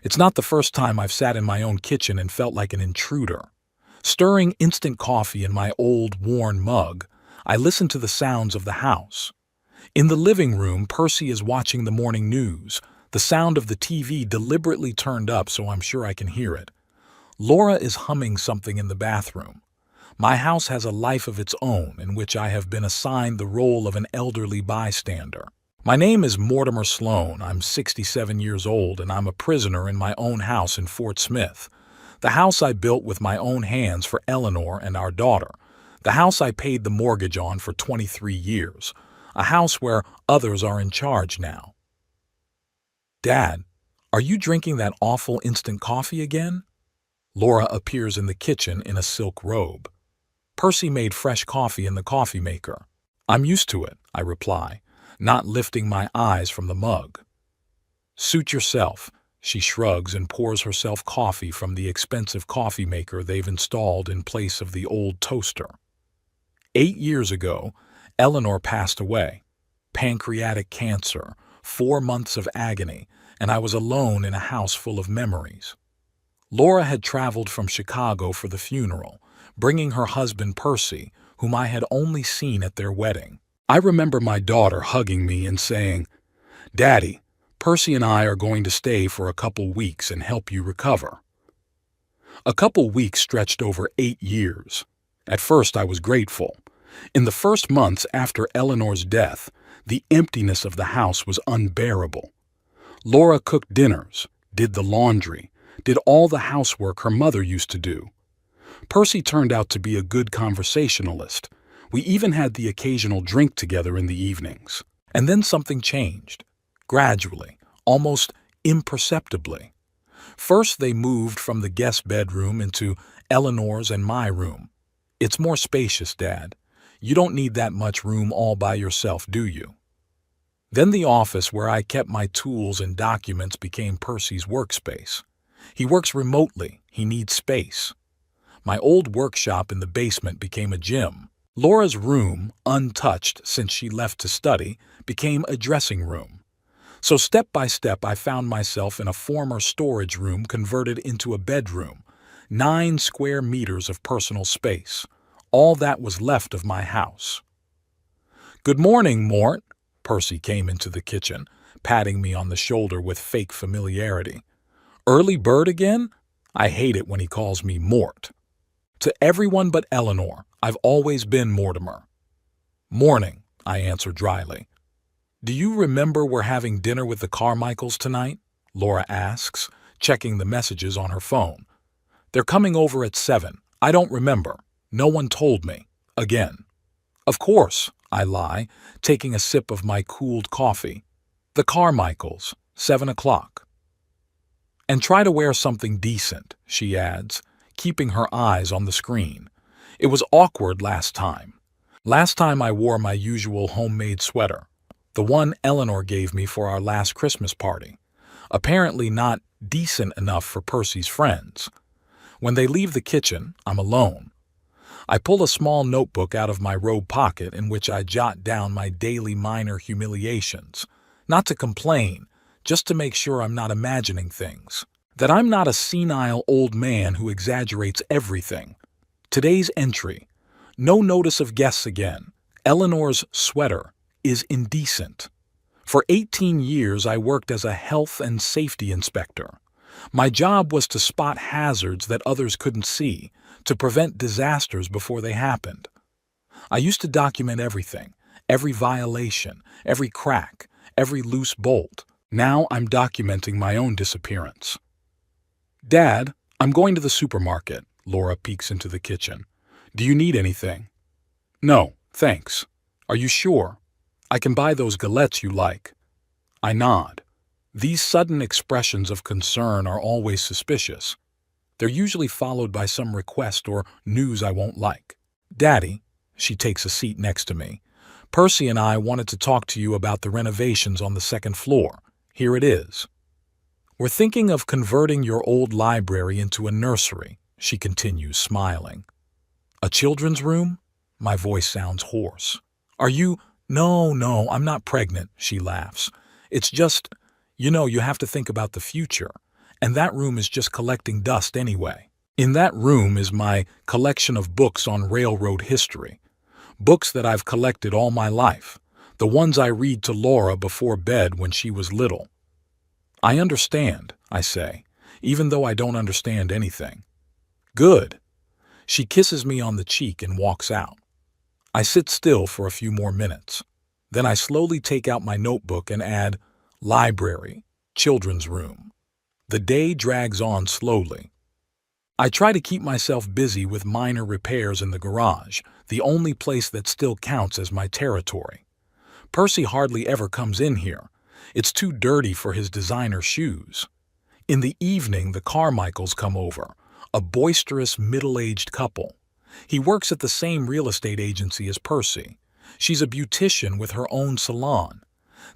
It's not the first time I've sat in my own kitchen and felt like an intruder. Stirring instant coffee in my old, worn mug, I listen to the sounds of the house. In the living room, Percy is watching the morning news, the sound of the TV deliberately turned up so I'm sure I can hear it. Laura is humming something in the bathroom. My house has a life of its own in which I have been assigned the role of an elderly bystander. My name is Mortimer Sloan. I'm 67 years old and I'm a prisoner in my own house in Fort Smith. The house I built with my own hands for Eleanor and our daughter. The house I paid the mortgage on for 23 years. A house where others are in charge now. Dad, are you drinking that awful instant coffee again? Laura appears in the kitchen in a silk robe. Percy made fresh coffee in the coffee maker. I'm used to it, I reply, not lifting my eyes from the mug. Suit yourself, she shrugs and pours herself coffee from the expensive coffee maker they've installed in place of the old toaster. 8 years ago, Eleanor passed away. Pancreatic cancer, 4 months of agony, and I was alone in a house full of memories. Laura had traveled from Chicago for the funeral, bringing her husband Percy, whom I had only seen at their wedding. I remember my daughter hugging me and saying, "Daddy, Percy and I are going to stay for a couple weeks and help you recover." A couple weeks stretched over 8 years. At first I was grateful. In the first months after Eleanor's death, the emptiness of the house was unbearable. Laura cooked dinners, did the laundry, did all the housework her mother used to do. Percy turned out to be a good conversationalist. We even had the occasional drink together in the evenings. And then something changed. Gradually, almost imperceptibly. First they moved from the guest bedroom into Eleanor's and my room. It's more spacious, Dad. You don't need that much room all by yourself, do you? Then the office where I kept my tools and documents became Percy's workspace. He works remotely. He needs space. My old workshop in the basement became a gym. Laura's room, untouched since she left to study, became a dressing room. So step by step I found myself in a former storage room converted into a bedroom, 9 square meters of personal space, all that was left of my house. "Good morning, Mort." Percy came into the kitchen, patting me on the shoulder with fake familiarity. "Early bird again? I hate it when he calls me Mort. To everyone but Eleanor, I've always been Mortimer." "Morning," I answer dryly. "Do you remember we're having dinner with the Carmichaels tonight?" Laura asks, checking the messages on her phone. "They're coming over at 7. I don't remember. No one told me. Again." "Of course," I lie, taking a sip of my cooled coffee. "The Carmichaels, 7 o'clock. "And try to wear something decent," she adds, keeping her eyes on the screen. "It was awkward last time. Last time I wore my usual homemade sweater, the one Eleanor gave me for our last Christmas party. Apparently not decent enough for Percy's friends. When they leave the kitchen, I'm alone. I pull a small notebook out of my robe pocket in which I jot down my daily minor humiliations. Not to complain, just to make sure I'm not imagining things. That I'm not a senile old man who exaggerates everything. Today's entry: no notice of guests again. Eleanor's sweater is indecent. For 18 years I worked as a health and safety inspector. My job was to spot hazards that others couldn't see, to prevent disasters before they happened. I used to document everything, every violation, every crack, every loose bolt. Now I'm documenting my own disappearance. "Dad, I'm going to the supermarket." Laura peeks into the kitchen. "Do you need anything?" "No, thanks." "Are you sure? I can buy those galettes you like." I nod. These sudden expressions of concern are always suspicious. They're usually followed by some request or news I won't like. "Daddy," she takes a seat next to me, "Percy and I wanted to talk to you about the renovations on the 2nd floor. Here it is." "We're thinking of converting your old library into a nursery," she continues, smiling. "A children's room?" My voice sounds hoarse. "Are you—" No, I'm not pregnant," she laughs. "It's just, you have to think about the future. And that room is just collecting dust anyway. In that room is my collection of books on railroad history. Books that I've collected all my life. The ones I read to Laura before bed when she was little. I understand, I say, even though I don't understand anything. Good. She kisses me on the cheek and walks out. I sit still for a few more minutes. Then I slowly take out my notebook and add, library, children's room. The day drags on slowly. I try to keep myself busy with minor repairs in the garage, the only place that still counts as my territory. Percy hardly ever comes in here. It's too dirty for his designer shoes. In the evening, the Carmichaels come over, a boisterous, middle-aged couple. He works at the same real estate agency as Percy. She's a beautician with her own salon.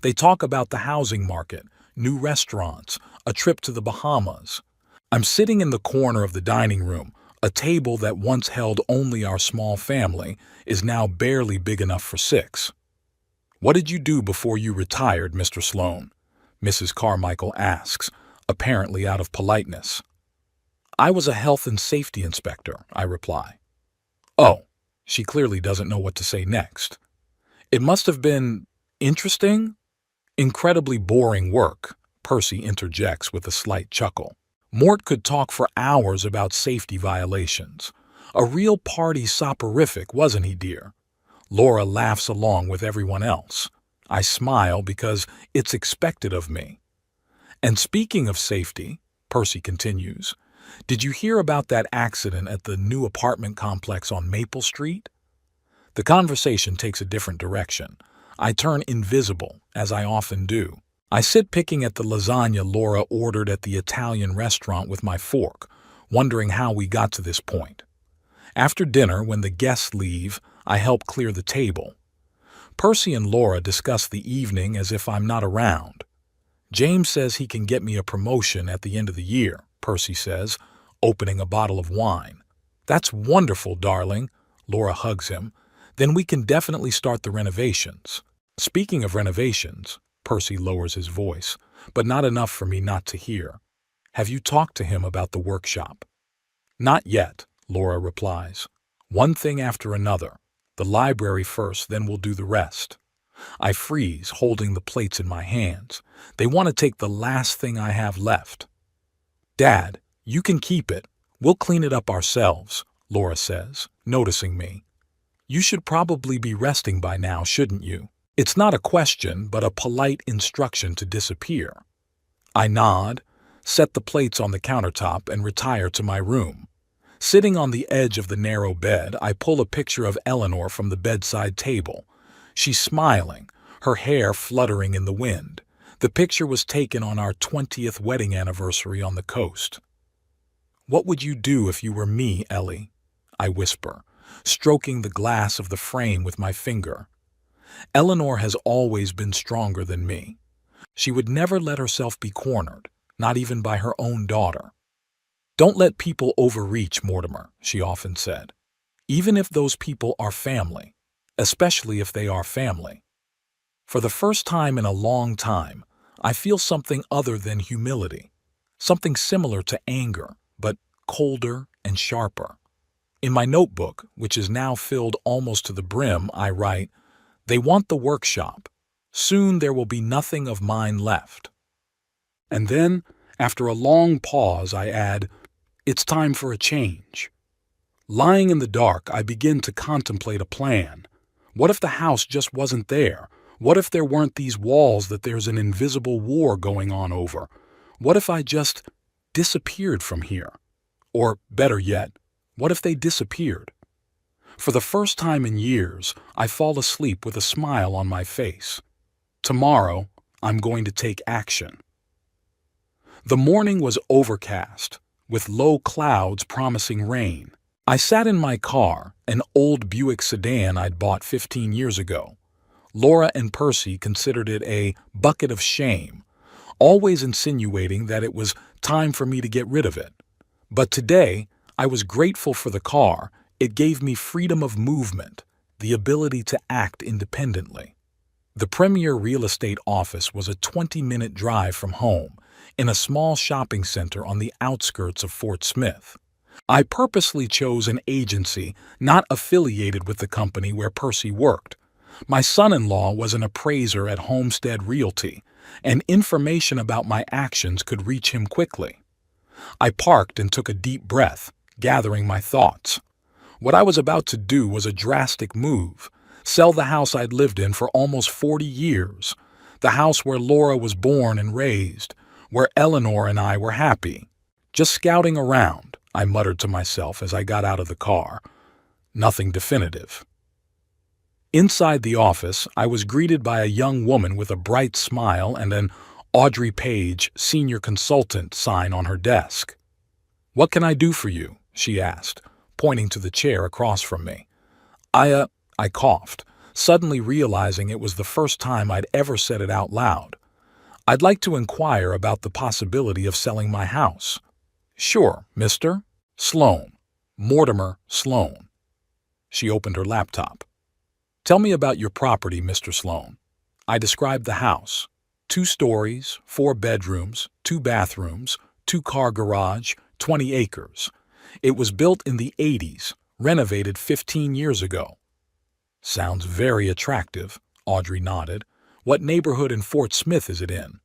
They talk about the housing market, new restaurants, a trip to the Bahamas. I'm sitting in the corner of the dining room. A table that once held only our small family is now barely big enough for 6. "What did you do before you retired, Mr. Sloane?" Mrs. Carmichael asks, apparently out of politeness. "I was a health and safety inspector," I reply. "Oh," she clearly doesn't know what to say next. "It must have been interesting?" "Incredibly boring work," Percy interjects with a slight chuckle. Mort could talk for hours about safety violations. A real party soporific, wasn't he, dear? Laura laughs along with everyone else. I smile because it's expected of me. "And speaking of safety," Percy continues, "did you hear about that accident at the new apartment complex on Maple Street?" The conversation takes a different direction. I turn invisible, as I often do. I sit picking at the lasagna Laura ordered at the Italian restaurant with my fork, wondering how we got to this point. After dinner, when the guests leave, I help clear the table. Percy and Laura discuss the evening as if I'm not around. "James says he can get me a promotion at the end of the year," Percy says, opening a bottle of wine. "That's wonderful, darling." Laura hugs him. "Then we can definitely start the renovations." "Speaking of renovations," Percy lowers his voice, but not enough for me not to hear. "Have you talked to him about the workshop?" "Not yet," Laura replies. "One thing after another. The library first, then we'll do the rest." I freeze, holding the plates in my hands. They want to take the last thing I have left. "Dad, you can keep it. We'll clean it up ourselves," Laura says, noticing me. "You should probably be resting by now, shouldn't you?" It's not a question, but a polite instruction to disappear. I nod, set the plates on the countertop, and retire to my room. Sitting on the edge of the narrow bed, I pull a picture of Eleanor from the bedside table. She's smiling, her hair fluttering in the wind. The picture was taken on our 20th wedding anniversary on the coast. "What would you do if you were me, Ellie?" I whisper, stroking the glass of the frame with my finger. Eleanor has always been stronger than me. She would never let herself be cornered, not even by her own daughter. "Don't let people overreach, Mortimer," she often said. "Even if those people are family, especially if they are family." For the first time in a long time, I feel something other than humility, something similar to anger, but colder and sharper. In my notebook, which is now filled almost to the brim, I write, "They want the workshop. Soon there will be nothing of mine left." And then, after a long pause, I add, "It's time for a change." Lying in the dark, I begin to contemplate a plan. What if the house just wasn't there? What if there weren't these walls that there's an invisible war going on over? What if I just disappeared from here? Or, better yet, what if they disappeared? For the first time in years, I fall asleep with a smile on my face. Tomorrow, I'm going to take action. The morning was overcast, with low clouds promising rain. I sat in my car, an old Buick sedan I'd bought 15 years ago. Laura and Percy considered it a bucket of shame, always insinuating that it was time for me to get rid of it. But today, I was grateful for the car. It gave me freedom of movement, the ability to act independently. The premier real estate office was a 20-minute drive from home, in a small shopping center on the outskirts of Fort Smith. I purposely chose an agency not affiliated with the company where Percy worked. My son-in-law was an appraiser at Homestead Realty, and information about my actions could reach him quickly. I parked and took a deep breath, gathering my thoughts. What I was about to do was a drastic move: sell the house I'd lived in for almost 40 years, the house where Laura was born and raised, where Eleanor and I were happy. Just scouting around, I muttered to myself as I got out of the car. Nothing definitive. Inside the office, I was greeted by a young woman with a bright smile and an Audrey Page, senior consultant sign on her desk. "What can I do for you?" she asked, pointing to the chair across from me. I coughed, suddenly realizing it was the first time I'd ever said it out loud. "I'd like to inquire about the possibility of selling my house." "Sure, Mr. Sloan. Mortimer Sloan." She opened her laptop. "Tell me about your property, Mr. Sloan." I described the house. 2 stories, 4 bedrooms, 2 bathrooms, 2-car garage, 20 acres. It was built in the 80s, renovated 15 years ago. "Sounds very attractive," Audrey nodded. "What neighborhood in Fort Smith is it in?"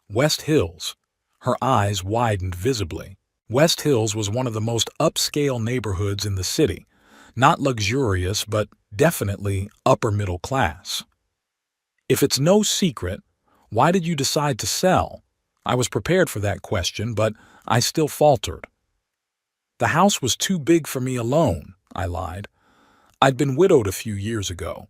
"West Hills." Her eyes widened visibly. West Hills was one of the most upscale neighborhoods in the city. Not luxurious, but definitely upper middle class. "If it's no secret, why did you decide to sell?" I was prepared for that question, but I still faltered. "The house was too big for me alone," I lied. I'd been widowed a few years ago.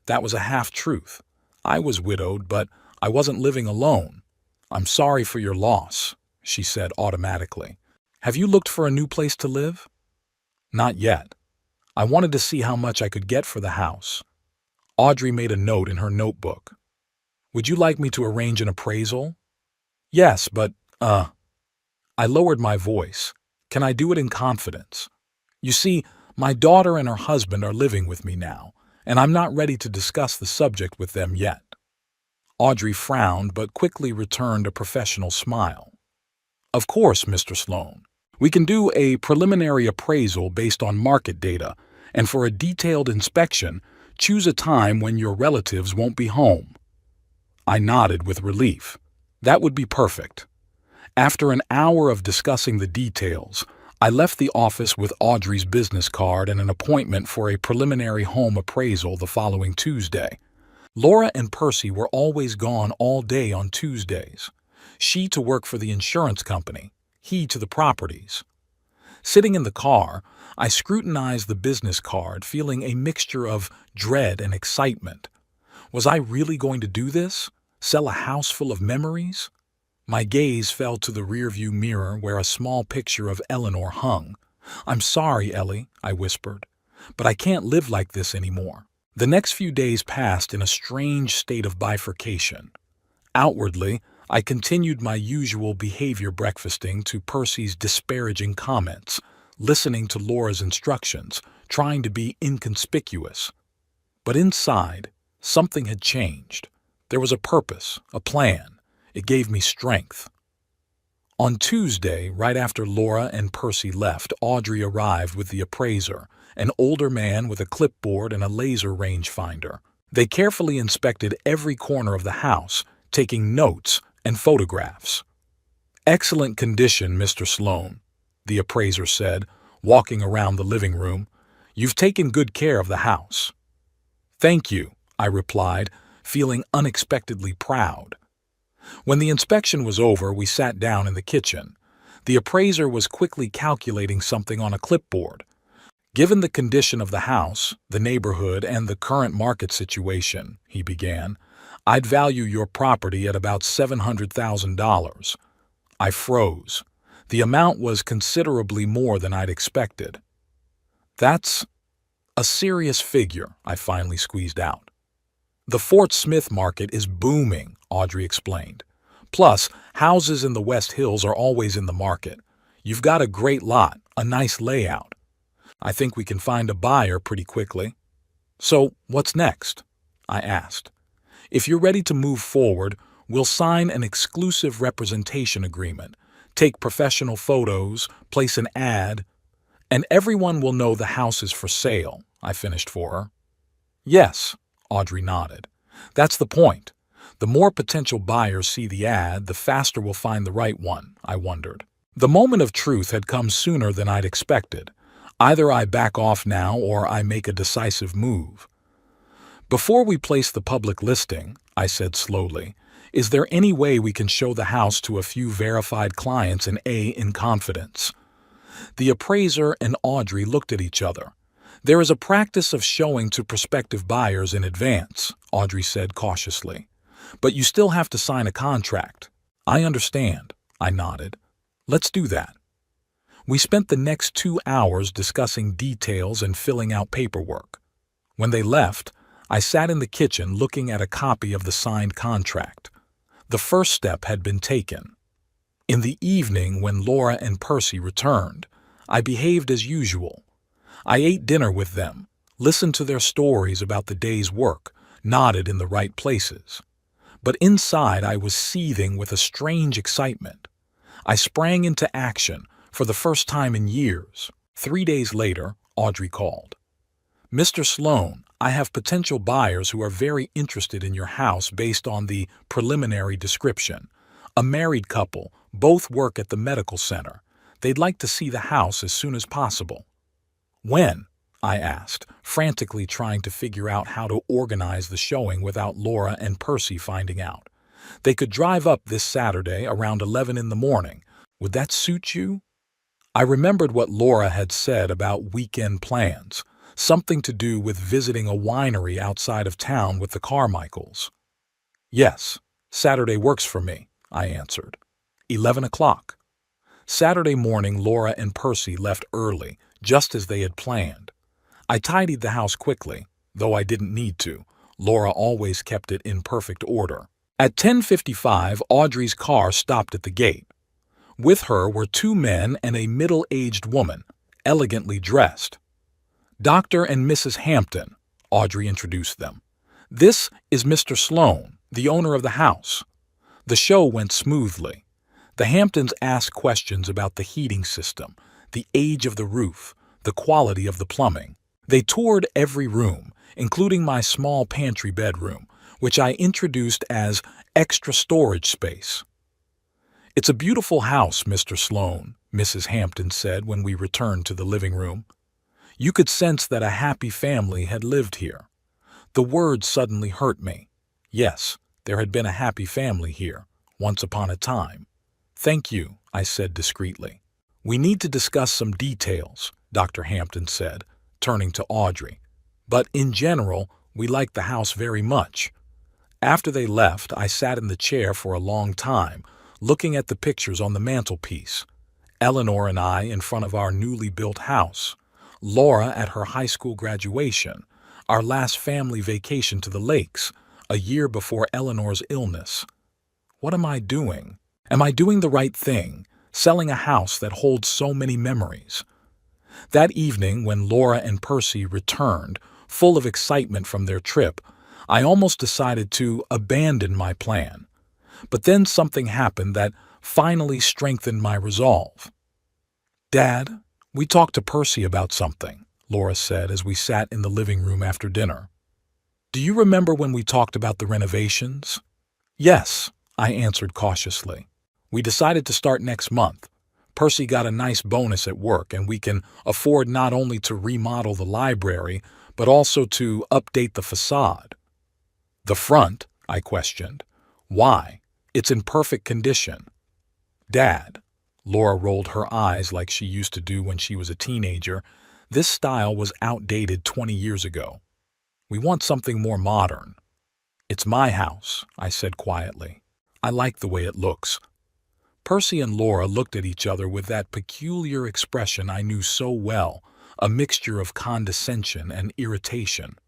That was a half-truth. I was widowed, but I wasn't living alone. "I'm sorry for your loss," she said automatically. "Have you looked for a new place to live?" "Not yet. I wanted to see how much I could get for the house." Audrey made a note in her notebook. "Would you like me to arrange an appraisal?" "Yes, but, I lowered my voice. "Can I do it in confidence? You see, my daughter and her husband are living with me now, and I'm not ready to discuss the subject with them yet." Audrey frowned but quickly returned a professional smile. "Of course, Mr. Sloan. We can do a preliminary appraisal based on market data, and for a detailed inspection, choose a time when your relatives won't be home." I nodded with relief. That would be perfect. After an hour of discussing the details, I left the office with Audrey's business card and an appointment for a preliminary home appraisal the following Tuesday. Laura and Percy were always gone all day on Tuesdays. She to work for the insurance company, he to the properties. Sitting in the car, I scrutinized the business card, feeling a mixture of dread and excitement. Was I really going to do this? Sell a house full of memories? My gaze fell to the rearview mirror where a small picture of Eleanor hung. "I'm sorry, Ellie," I whispered, "but I can't live like this anymore." The next few days passed in a strange state of bifurcation. Outwardly, I continued my usual behavior, breakfasting to Percy's disparaging comments, listening to Laura's instructions, trying to be inconspicuous. But inside, something had changed. There was a purpose, a plan. It gave me strength. On Tuesday, right after Laura and Percy left, Audrey arrived with the appraiser, an older man with a clipboard and a laser rangefinder. They carefully inspected every corner of the house, taking notes and photographs. "Excellent condition, Mr. Sloan," the appraiser said, walking around the living room. "You've taken good care of the house." "Thank you," I replied, feeling unexpectedly proud. When the inspection was over, we sat down in the kitchen. The appraiser was quickly calculating something on a clipboard. "Given the condition of the house, the neighborhood, and the current market situation," he began, "I'd value your property at about $700,000. I froze. The amount was considerably more than I'd expected. "That's a serious figure," I finally squeezed out. "The Fort Smith market is booming," Audrey explained. "Plus, houses in the West Hills are always in the market. You've got a great lot, a nice layout. I think we can find a buyer pretty quickly." "So, what's next?" I asked. "If you're ready to move forward, We'll sign an exclusive representation agreement, take professional photos, place an ad, and everyone will know the house is for sale," I finished for her. "Yes," Audrey nodded. "That's the point. The more potential buyers see the ad, the faster we'll find the right one," I wondered. The moment of truth had come sooner than I'd expected. Either I back off now or I make a decisive move. "Before we place the public listing," I said slowly, "is there any way we can show the house to a few verified clients and in confidence?" The appraiser and Audrey looked at each other. "There is a practice of showing to prospective buyers in advance," Audrey said cautiously. "But you still have to sign a contract." "I understand," I nodded. "Let's do that." We spent the next 2 hours discussing details and filling out paperwork. When they left, I sat in the kitchen looking at a copy of the signed contract. The first step had been taken. In the evening, when Laura and Percy returned, I behaved as usual. I ate dinner with them, listened to their stories about the day's work, nodded in the right places. But inside I was seething with a strange excitement. I sprang into action for the first time in years. 3 days later, Audrey called. "Mr. Sloan, I have potential buyers who are very interested in your house based on the preliminary description. A married couple, both work at the medical center. They'd like to see the house as soon as possible." "When?" I asked, frantically trying to figure out how to organize the showing without Laura and Percy finding out. "They could drive up this Saturday around 11 in the morning. Would that suit you?" I remembered what Laura had said about weekend plans, something to do with visiting a winery outside of town with the Carmichaels. "Yes, Saturday works for me," I answered. 11 o'clock. Saturday morning, Laura and Percy left early, just as they had planned. I tidied the house quickly, though I didn't need to. Laura always kept it in perfect order. At 10:55, Audrey's car stopped at the gate. With her were 2 men and a middle-aged woman, elegantly dressed. "Dr. and Mrs. Hampton," Audrey introduced them. "This is Mr. Sloan, the owner of the house." The show went smoothly. The Hamptons asked questions about the heating system, the age of the roof, the quality of the plumbing. They toured every room, including my small pantry bedroom, which I introduced as extra storage space. "It's a beautiful house, Mr. Sloan," Mrs. Hampton said when we returned to the living room. You could sense that a happy family had lived here. The word suddenly hurt me. Yes, there had been a happy family here, once upon a time. "Thank you," I said discreetly. "We need to discuss some details," Dr. Hampton said, turning to Audrey. "But in general, we like the house very much." After they left, I sat in the chair for a long time, looking at the pictures on the mantelpiece. Eleanor and I in front of our newly built house. Laura at her high school graduation. Our last family vacation to the lakes, a year before Eleanor's illness. What am I doing? Am I doing the right thing, selling a house that holds so many memories? That evening, when Laura and Percy returned, full of excitement from their trip, I almost decided to abandon my plan. But then something happened that finally strengthened my resolve. "Dad, we talked to Percy about something," Laura said as we sat in the living room after dinner. "Do you remember when we talked about the renovations?" "Yes," I answered cautiously. "We decided to start next month. Percy got a nice bonus at work, and we can afford not only to remodel the library, but also to update the facade." "The front?" I questioned. "Why? It's in perfect condition." "Dad," Laura rolled her eyes like she used to do when she was a teenager, "this style was outdated 20 years ago. We want something more modern." "It's my house," I said quietly. "I like the way it looks." Percy and Laura looked at each other with that peculiar expression I knew so well, a mixture of condescension and irritation.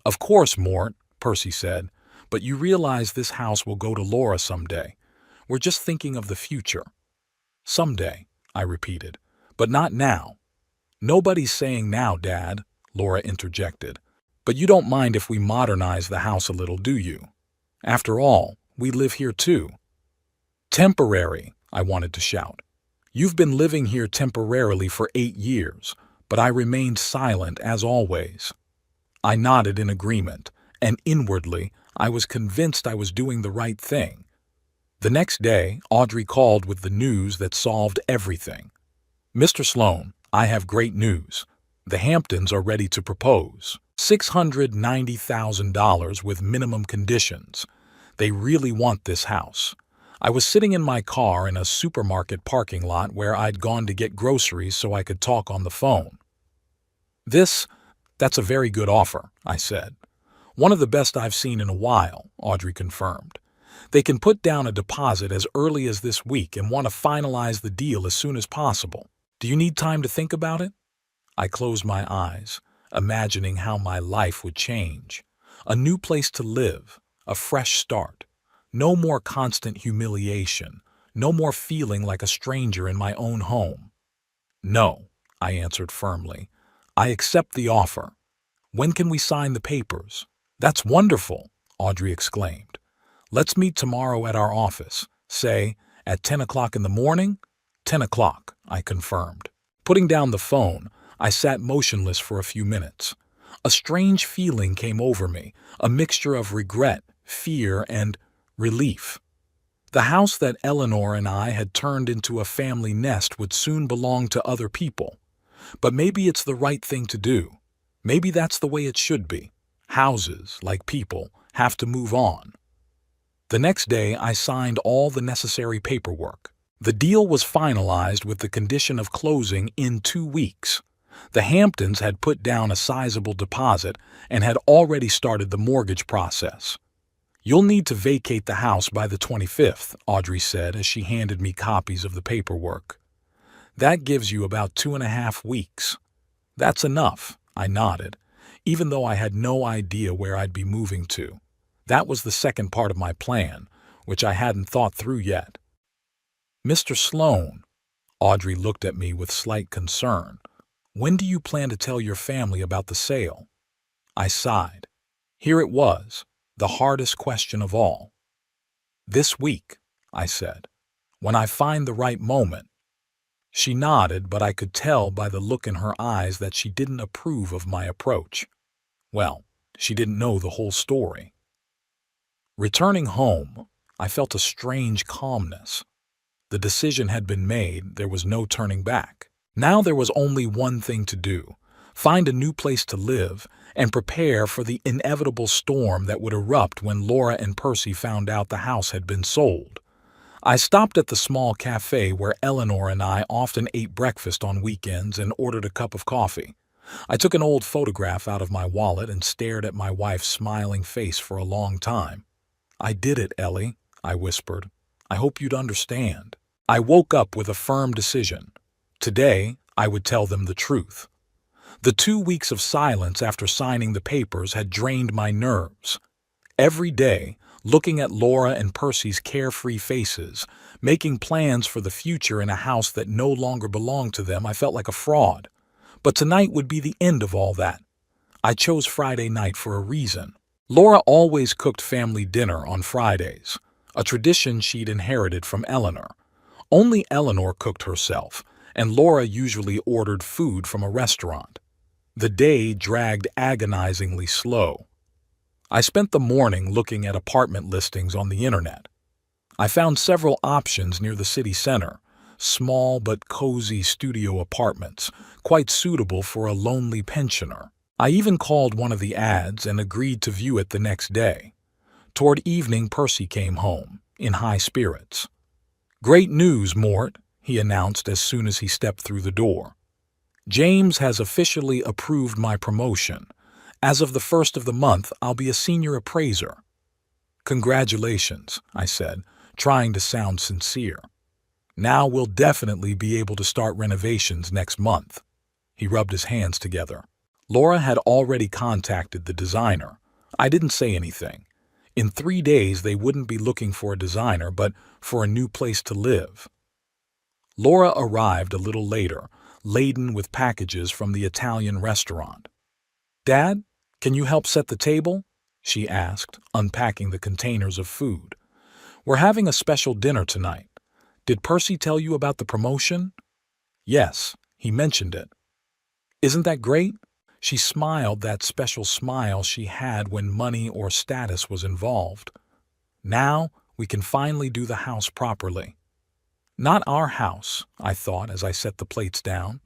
"Of course, Mort," Percy said, "but you realize this house will go to Laura someday. We're just thinking of the future." "Someday," I repeated, "but not now." "Nobody's saying now, Dad," Laura interjected. "But you don't mind if we modernize the house a little, do you? After all, We live here too." "Temporary," I wanted to shout. "You've been living here temporarily for 8 years," but I remained silent as always. I nodded in agreement, and inwardly, I was convinced I was doing the right thing. The next day, Audrey called with the news that solved everything. "Mr. Sloan, I have great news. The Hamptons are ready to propose. $690,000 with minimum conditions. They really want this house." I was sitting in my car in a supermarket parking lot where I'd gone to get groceries so I could talk on the phone. That's a very good offer," I said. "One of the best I've seen in a while," Audrey confirmed. "They can put down a deposit as early as this week and want to finalize the deal as soon as possible. Do you need time to think about it?" I closed my eyes, imagining how my life would change. A new place to live, a fresh start. No more constant humiliation, no more feeling like a stranger in my own home. "No," I answered firmly. "I accept the offer. When can we sign the papers?" "That's wonderful," Audrey exclaimed. "Let's meet tomorrow at our office, say, at 10 o'clock in the morning?" 10 o'clock, I confirmed. Putting down the phone, I sat motionless for a few minutes. A strange feeling came over me, a mixture of regret, fear, and relief. The house that Eleanor and I had turned into a family nest would soon belong to other people. But maybe it's the right thing to do. Maybe that's the way it should be. Houses, like people, have to move on. The next day, I signed all the necessary paperwork. The deal was finalized with the condition of closing in 2 weeks. The Hamptons had put down a sizable deposit and had already started the mortgage process. "You'll need to vacate the house by the 25th, Audrey said as she handed me copies of the paperwork. "That gives you about 2.5 weeks. "That's enough," I nodded, even though I had no idea where I'd be moving to. That was the second part of my plan, which I hadn't thought through yet. "Mr. Sloan," Audrey looked at me with slight concern, "when do you plan to tell your family about the sale?" I sighed. Here it was, the hardest question of all. "This week," I said, "when I find the right moment." She nodded, but I could tell by the look in her eyes that she didn't approve of my approach. Well, she didn't know the whole story. Returning home, I felt a strange calmness. The decision had been made, there was no turning back. Now there was only one thing to do: find a new place to live and prepare for the inevitable storm that would erupt when Laura and Percy found out the house had been sold. I stopped at the small cafe where Eleanor and I often ate breakfast on weekends and ordered a cup of coffee. I took an old photograph out of my wallet and stared at my wife's smiling face for a long time. "I did it, Ellie," I whispered. "I hope you'd understand." I woke up with a firm decision. Today, I would tell them the truth. The 2 weeks of silence after signing the papers had drained my nerves. Every day, looking at Laura and Percy's carefree faces, making plans for the future in a house that no longer belonged to them, I felt like a fraud. But tonight would be the end of all that. I chose Friday night for a reason. Laura always cooked family dinner on Fridays, a tradition she'd inherited from Eleanor. Only Eleanor cooked herself, and Laura usually ordered food from a restaurant. The day dragged agonizingly slow. I spent the morning looking at apartment listings on the internet. I found several options near the city center, small but cozy studio apartments, quite suitable for a lonely pensioner. I even called one of the ads and agreed to view it the next day. Toward evening, Percy came home, in high spirits. "Great news, Mort," he announced as soon as he stepped through the door. "James has officially approved my promotion. As of the 1st of the month, I'll be a senior appraiser." "Congratulations," I said, trying to sound sincere. "Now we'll definitely be able to start renovations next month." He rubbed his hands together. Laura had already contacted the designer. I didn't say anything. In 3 days, they wouldn't be looking for a designer, but for a new place to live. Laura arrived a little later, laden with packages from the Italian restaurant. "Dad, can you help set the table?" she asked, unpacking the containers of food. We're having a special dinner tonight. Did Percy tell you about the promotion? Yes, he mentioned it. Isn't that great? She smiled that special smile she had when money or status was involved. Now we can finally do the house properly. Not our house, I thought as I set the plates down.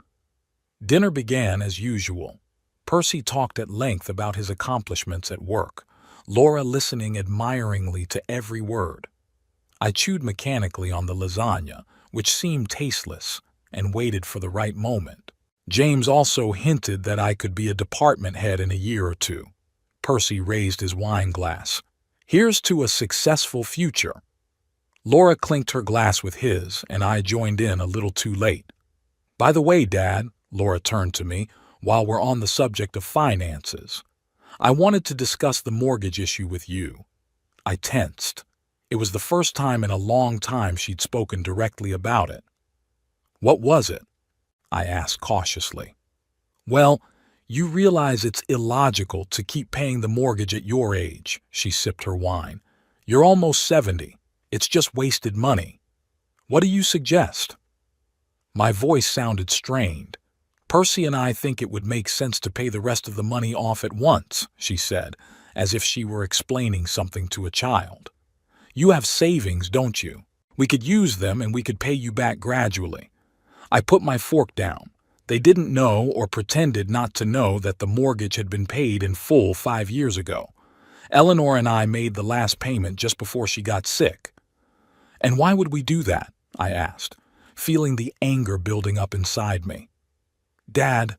Dinner began as usual. Percy talked at length about his accomplishments at work, Laura listening admiringly to every word. I chewed mechanically on the lasagna, which seemed tasteless, and waited for the right moment. James also hinted that I could be a department head in a year or two. Percy raised his wine glass. Here's to a successful future. Laura clinked her glass with his, and I joined in a little too late. By the way, Dad, Laura turned to me, while we're on the subject of finances, I wanted to discuss the mortgage issue with you. I tensed. It was the first time in a long time she'd spoken directly about it. What was it? I asked cautiously. Well, you realize it's illogical to keep paying the mortgage at your age, she sipped her wine. You're almost 70. It's just wasted money. What do you suggest? My voice sounded strained. Percy and I think it would make sense to pay the rest of the money off at once, she said, as if she were explaining something to a child. You have savings, don't you? We could use them and we could pay you back gradually. I put my fork down. They didn't know or pretended not to know that the mortgage had been paid in full 5 years ago. Eleanor and I made the last payment just before she got sick. And why would we do that? I asked, feeling the anger building up inside me. Dad,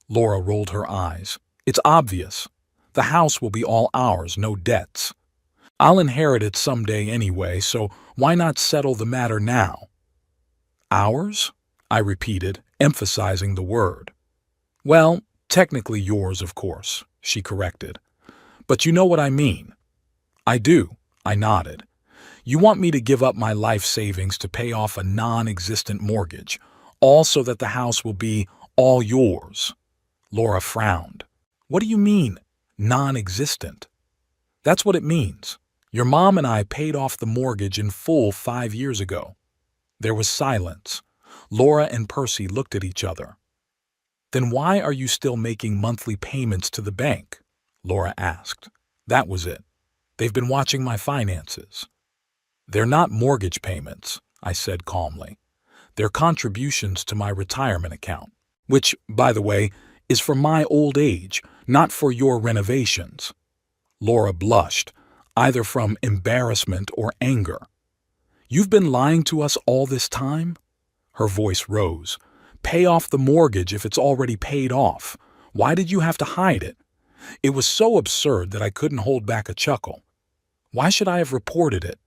Laura rolled her eyes. It's obvious. The house will be all ours, no debts. I'll inherit it someday anyway, so why not settle the matter now? Ours? I repeated, emphasizing the word. Well, technically yours, of course, she corrected. But you know what I mean. I do, I nodded. You want me to give up my life savings to pay off a non-existent mortgage, all so that the house will be all yours. Laura frowned. What do you mean, non-existent? That's what it means. Your mom and I paid off the mortgage in full 5 years ago. There was silence. Laura and Percy looked at each other. Then why are you still making monthly payments to the bank? Laura asked. That was it. They've been watching my finances. They're not mortgage payments, I said calmly. They're contributions to my retirement account, which, by the way, is for my old age, not for your renovations. Laura blushed, either from embarrassment or anger. You've been lying to us all this time? Her voice rose. Pay off the mortgage if it's already paid off. Why did you have to hide it? It was so absurd that I couldn't hold back a chuckle. Why should I have reported it?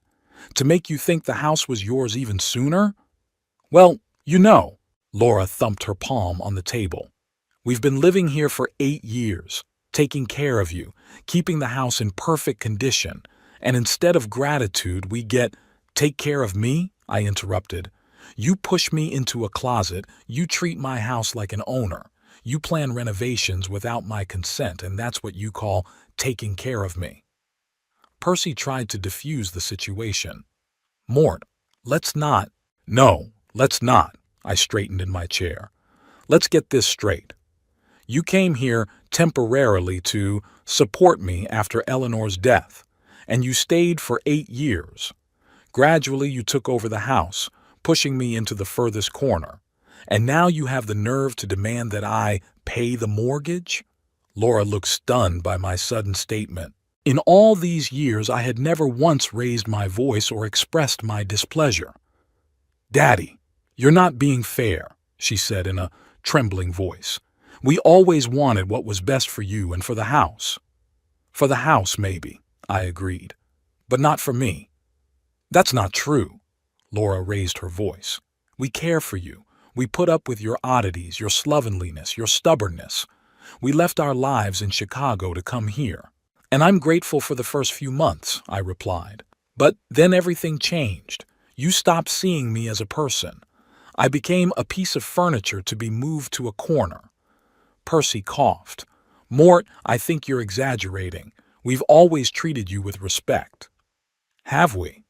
To make you think the house was yours even sooner? Well, you know, Laura thumped her palm on the table. We've been living here for 8 years, taking care of you, keeping the house in perfect condition, and instead of gratitude we get, take care of me? I interrupted. You push me into a closet, you treat my house like an owner, you plan renovations without my consent, and that's what you call taking care of me. Percy tried to defuse the situation. Mort, let's not. No, let's not. I straightened in my chair. Let's get this straight. You came here temporarily to support me after Eleanor's death, and you stayed for 8 years. Gradually you took over the house, pushing me into the furthest corner. And now you have the nerve to demand that I pay the mortgage? Laura looked stunned by my sudden statement. In all these years, I had never once raised my voice or expressed my displeasure. Daddy, you're not being fair, she said in a trembling voice. We always wanted what was best for you and for the house. For the house, maybe, I agreed, but not for me. That's not true. Laura raised her voice. We care for you. We put up with your oddities, your slovenliness, your stubbornness. We left our lives in Chicago to come here. And I'm grateful for the first few months, I replied. But then everything changed. You stopped seeing me as a person. I became a piece of furniture to be moved to a corner. Percy coughed. Mort, I think you're exaggerating. We've always treated you with respect. Have we?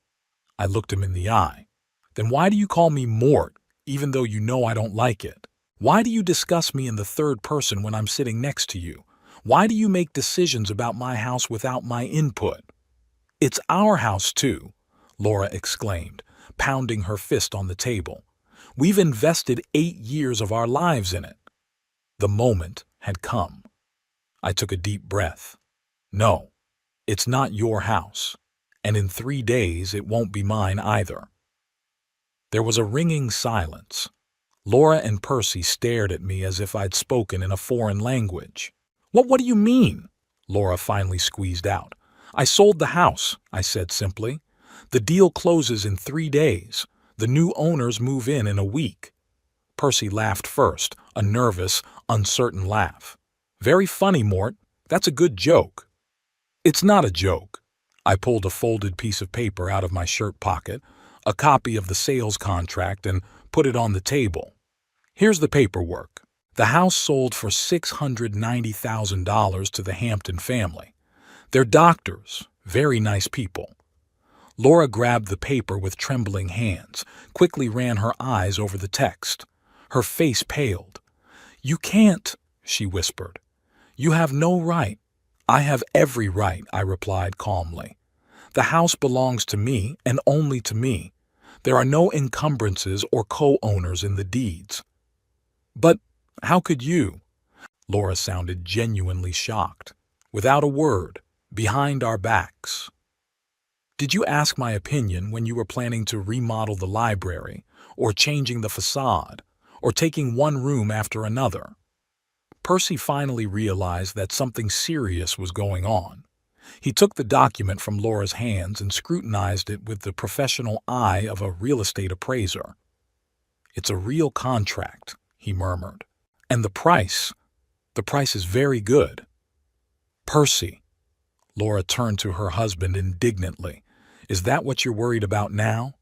I looked him in the eye. Then why do you call me Mort, even though you know I don't like it? Why do you discuss me in the third person when I'm sitting next to you? Why do you make decisions about my house without my input? It's our house too, Laura exclaimed, pounding her fist on the table. We've invested 8 years of our lives in it. The moment had come. I took a deep breath. No, it's not your house, and in 3 days it won't be mine either. There was a ringing silence. Laura and Percy stared at me as if I'd spoken in a foreign language. What do you mean? Laura finally squeezed out. I sold the house, I said simply. The deal closes in 3 days. The new owners move in a week. Percy laughed first, a nervous, uncertain laugh. Very funny, Mort. That's a good joke. It's not a joke. I pulled a folded piece of paper out of my shirt pocket, a copy of the sales contract, and put it on the table. Here's the paperwork. The house sold for $690,000 to the Hampton family. They're doctors, very nice people. Laura grabbed the paper with trembling hands, quickly ran her eyes over the text. Her face paled. You can't, she whispered. You have no right. I have every right, I replied calmly. The house belongs to me and only to me. There are no encumbrances or co-owners in the deeds. But how could you? Laura sounded genuinely shocked. Without a word, behind our backs. Did you ask my opinion when you were planning to remodel the library, or changing the facade, or taking one room after another? Percy finally realized that something serious was going on. He took the document from Laura's hands and scrutinized it with the professional eye of a real estate appraiser. It's a real contract, he murmured. And the price is very good. Percy, Laura turned to her husband indignantly. Is that what you're worried about now?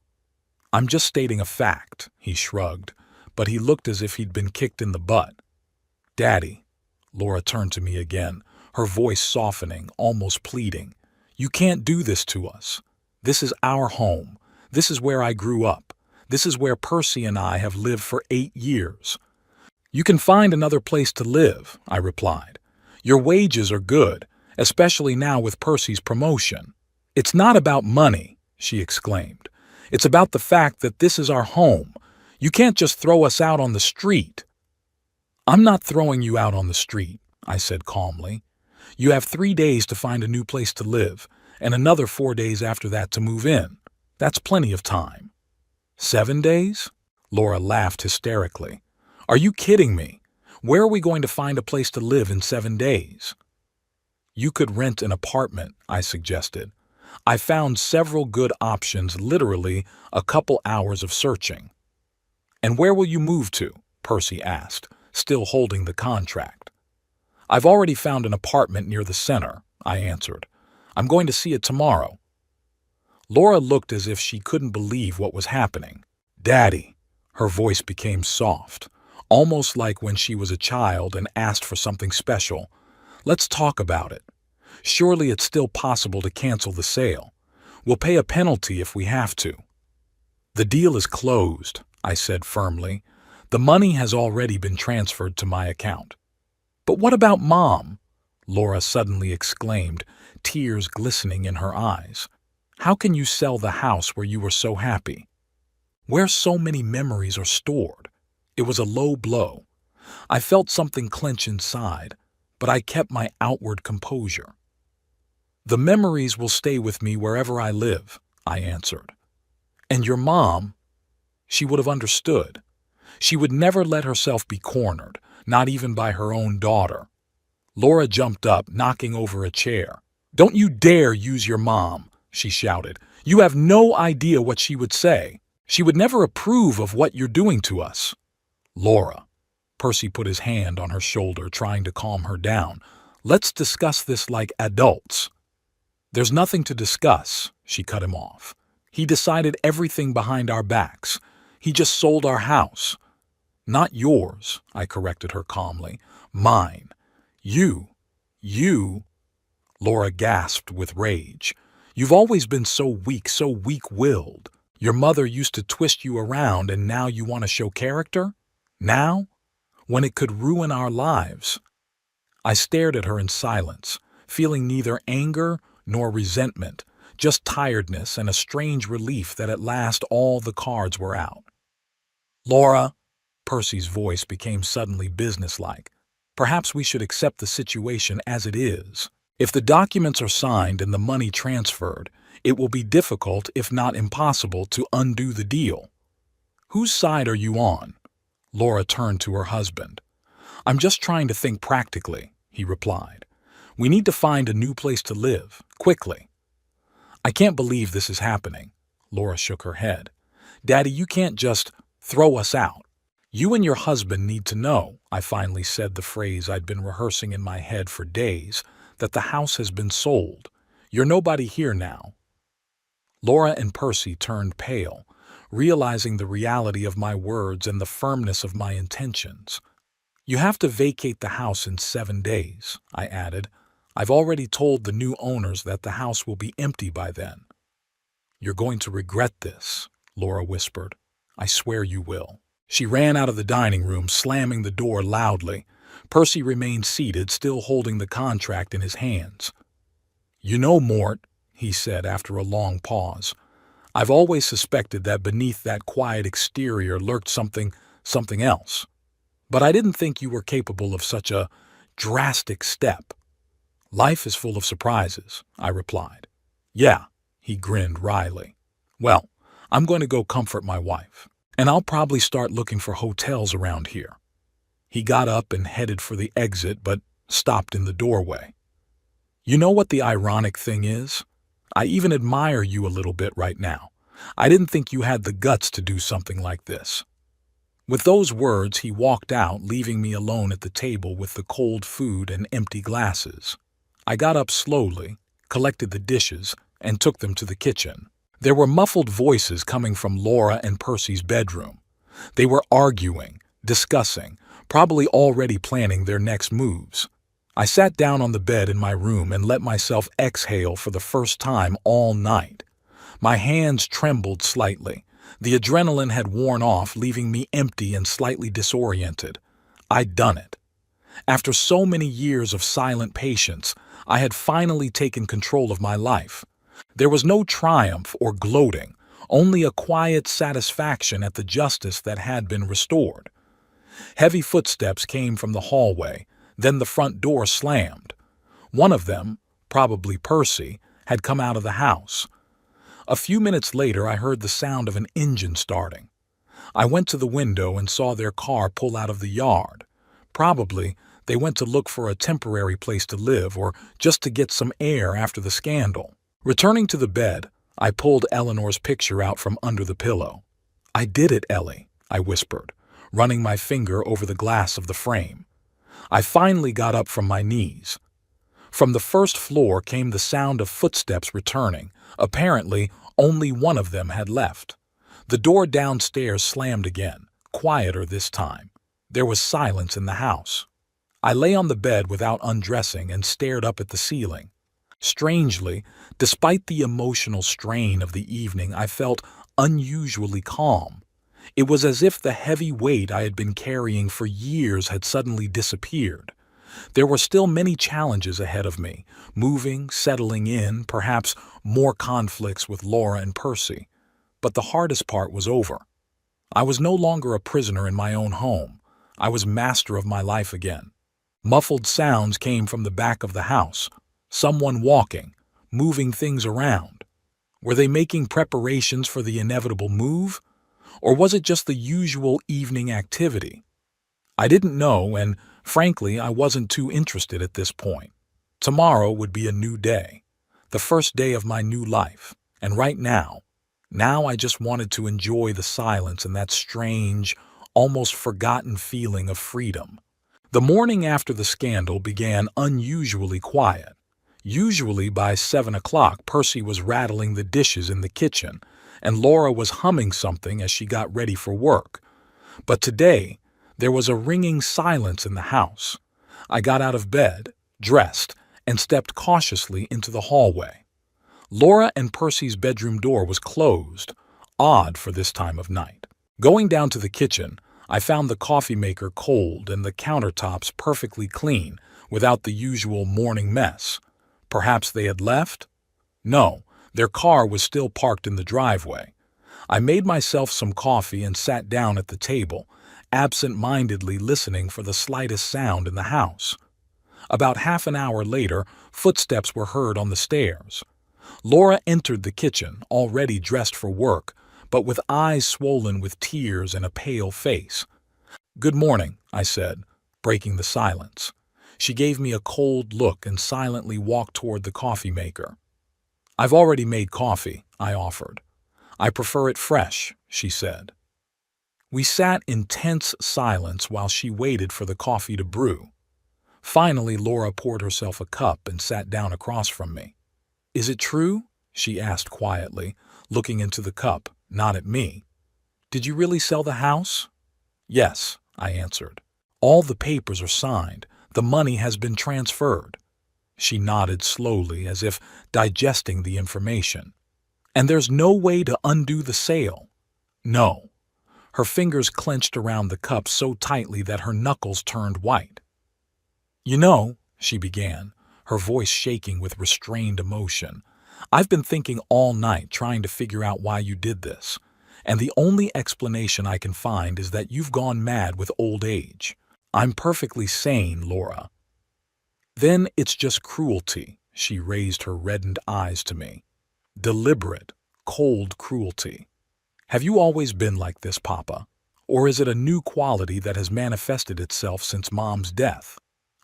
I'm just stating a fact, he shrugged, but he looked as if he'd been kicked in the butt. Daddy, Laura turned to me again, her voice softening, almost pleading. You can't do this to us. This is our home. This is where I grew up. This is where Percy and I have lived for 8 years. You can find another place to live, I replied. Your wages are good, especially now with Percy's promotion. It's not about money, she exclaimed. It's about the fact that this is our home. You can't just throw us out on the street. I'm not throwing you out on the street, I said calmly. You have 3 days to find a new place to live, and another 4 days after that to move in. That's plenty of time. 7 days? Laura laughed hysterically. Are you kidding me? Where are we going to find a place to live in 7 days? You could rent an apartment, I suggested. I found several good options, literally a couple hours of searching. And where will you move to? Percy asked, still holding the contract. I've already found an apartment near the center, I answered. I'm going to see it tomorrow. Laura looked as if she couldn't believe what was happening. Daddy, her voice became soft, almost like when she was a child and asked for something special. Let's talk about it. Surely it's still possible to cancel the sale. We'll pay a penalty if we have to. The deal is closed, I said firmly. The money has already been transferred to my account. But what about Mom? Laura suddenly exclaimed, tears glistening in her eyes. How can you sell the house where you were so happy? Where so many memories are stored? It was a low blow. I felt something clench inside, but I kept my outward composure. The memories will stay with me wherever I live, I answered. And your mom? She would have understood. She would never let herself be cornered, not even by her own daughter. Laura jumped up, knocking over a chair. Don't you dare use your mom, she shouted. You have no idea what she would say. She would never approve of what you're doing to us. Laura. Percy put his hand on her shoulder, trying to calm her down. Let's discuss this like adults. There's nothing to discuss, she cut him off. He decided everything behind our backs. He just sold our house. Not yours, I corrected her calmly. Mine. You. Laura gasped with rage. You've always been so weak-willed. Your mother used to twist you around and now you want to show character? Now? When it could ruin our lives." I stared at her in silence, feeling neither anger nor resentment, just tiredness and a strange relief that at last all the cards were out. "Laura," Percy's voice became suddenly businesslike. "Perhaps we should accept the situation as it is. If the documents are signed and the money transferred, it will be difficult, if not impossible, to undo the deal. Whose side are you on?" Laura turned to her husband. "I'm just trying to think practically," he replied. "We need to find a new place to live, quickly." "I can't believe this is happening." Laura shook her head. "Daddy, you can't just throw us out." "You and your husband need to know," I finally said the phrase I'd been rehearsing in my head for days, "that the house has been sold. You're nobody here now." Laura and Percy turned pale, realizing the reality of my words and the firmness of my intentions. "You have to vacate the house in 7 days," I added. "I've already told the new owners that the house will be empty by then." "You're going to regret this," Laura whispered. "I swear you will." She ran out of the dining room, slamming the door loudly. Percy remained seated, still holding the contract in his hands. "You know, Mort," he said after a long pause, "I've always suspected that beneath that quiet exterior lurked something else. But I didn't think you were capable of such a drastic step." "Life is full of surprises," I replied. "Yeah," he grinned wryly. "Well, I'm going to go comfort my wife, and I'll probably start looking for hotels around here." He got up and headed for the exit, but stopped in the doorway. "You know what the ironic thing is? I even admire you a little bit right now. I didn't think you had the guts to do something like this." With those words, he walked out, leaving me alone at the table with the cold food and empty glasses. I got up slowly, collected the dishes, and took them to the kitchen. There were muffled voices coming from Laura and Percy's bedroom. They were arguing, discussing, probably already planning their next moves. I sat down on the bed in my room and let myself exhale for the first time all night. My hands trembled slightly. The adrenaline had worn off, leaving me empty and slightly disoriented. I'd done it. After so many years of silent patience, I had finally taken control of my life. There was no triumph or gloating, only a quiet satisfaction at the justice that had been restored. Heavy footsteps came from the hallway, then the front door slammed. One of them, probably Percy, had come out of the house. A few minutes later, I heard the sound of an engine starting. I went to the window and saw their car pull out of the yard. Probably they went to look for a temporary place to live or just to get some air after the scandal. Returning to the bed, I pulled Eleanor's picture out from under the pillow. "I did it, Ellie," I whispered, running my finger over the glass of the frame. I finally got up from my knees. From the first floor came the sound of footsteps returning. Apparently, only one of them had left. The door downstairs slammed again, quieter this time. There was silence in the house. I lay on the bed without undressing and stared up at the ceiling. Strangely, despite the emotional strain of the evening, I felt unusually calm. It was as if the heavy weight I had been carrying for years had suddenly disappeared. There were still many challenges ahead of me, moving, settling in, perhaps more conflicts with Laura and Percy. But the hardest part was over. I was no longer a prisoner in my own home. I was master of my life again. Muffled sounds came from the back of the house. Someone walking, moving things around. Were they making preparations for the inevitable move? Or was it just the usual evening activity? I didn't know, and frankly, I wasn't too interested at this point. Tomorrow would be a new day, the first day of my new life, and right now I just wanted to enjoy the silence and that strange, almost forgotten feeling of freedom. The morning after the scandal began unusually quiet. Usually by 7 o'clock, Percy was rattling the dishes in the kitchen, and Laura was humming something as she got ready for work. But today, there was a ringing silence in the house. I got out of bed, dressed, and stepped cautiously into the hallway. Laura and Percy's bedroom door was closed, odd for this time of night. Going down to the kitchen, I found the coffee maker cold and the countertops perfectly clean, without the usual morning mess. Perhaps they had left? No, their car was still parked in the driveway. I made myself some coffee and sat down at the table, absent-mindedly listening for the slightest sound in the house. About half an hour later, footsteps were heard on the stairs. Laura entered the kitchen, already dressed for work, but with eyes swollen with tears and a pale face. "Good morning," I said, breaking the silence. She gave me a cold look and silently walked toward the coffee maker. "I've already made coffee," I offered. "I prefer it fresh," she said. We sat in tense silence while she waited for the coffee to brew. Finally, Laura poured herself a cup and sat down across from me. "Is it true?" she asked quietly, looking into the cup, not at me. "Did you really sell the house?" "Yes," I answered. "All the papers are signed. The money has been transferred." She nodded slowly, as if digesting the information. "And there's no way to undo the sale?" "No." Her fingers clenched around the cup so tightly that her knuckles turned white. "You know," she began, her voice shaking with restrained emotion, "I've been thinking all night trying to figure out why you did this, and the only explanation I can find is that you've gone mad with old age. I'm perfectly sane, Laura." "Then it's just cruelty," she raised her reddened eyes to me. "Deliberate, cold cruelty. Have you always been like this, Papa? Or is it a new quality that has manifested itself since Mom's death?"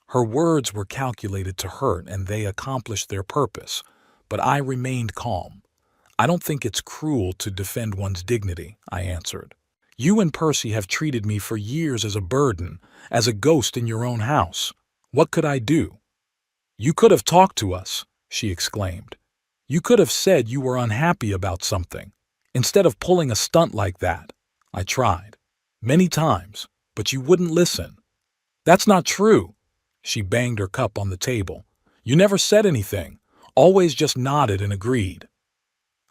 Her words were calculated to hurt, and they accomplished their purpose, but I remained calm. "I don't think it's cruel to defend one's dignity," I answered. "You and Percy have treated me for years as a burden, as a ghost in your own house. What could I do?" "You could have talked to us," she exclaimed. "You could have said you were unhappy about something, instead of pulling a stunt like that." I tried, many times, but you wouldn't listen. "That's not true." She banged her cup on the table. "You never said anything, always just nodded and agreed."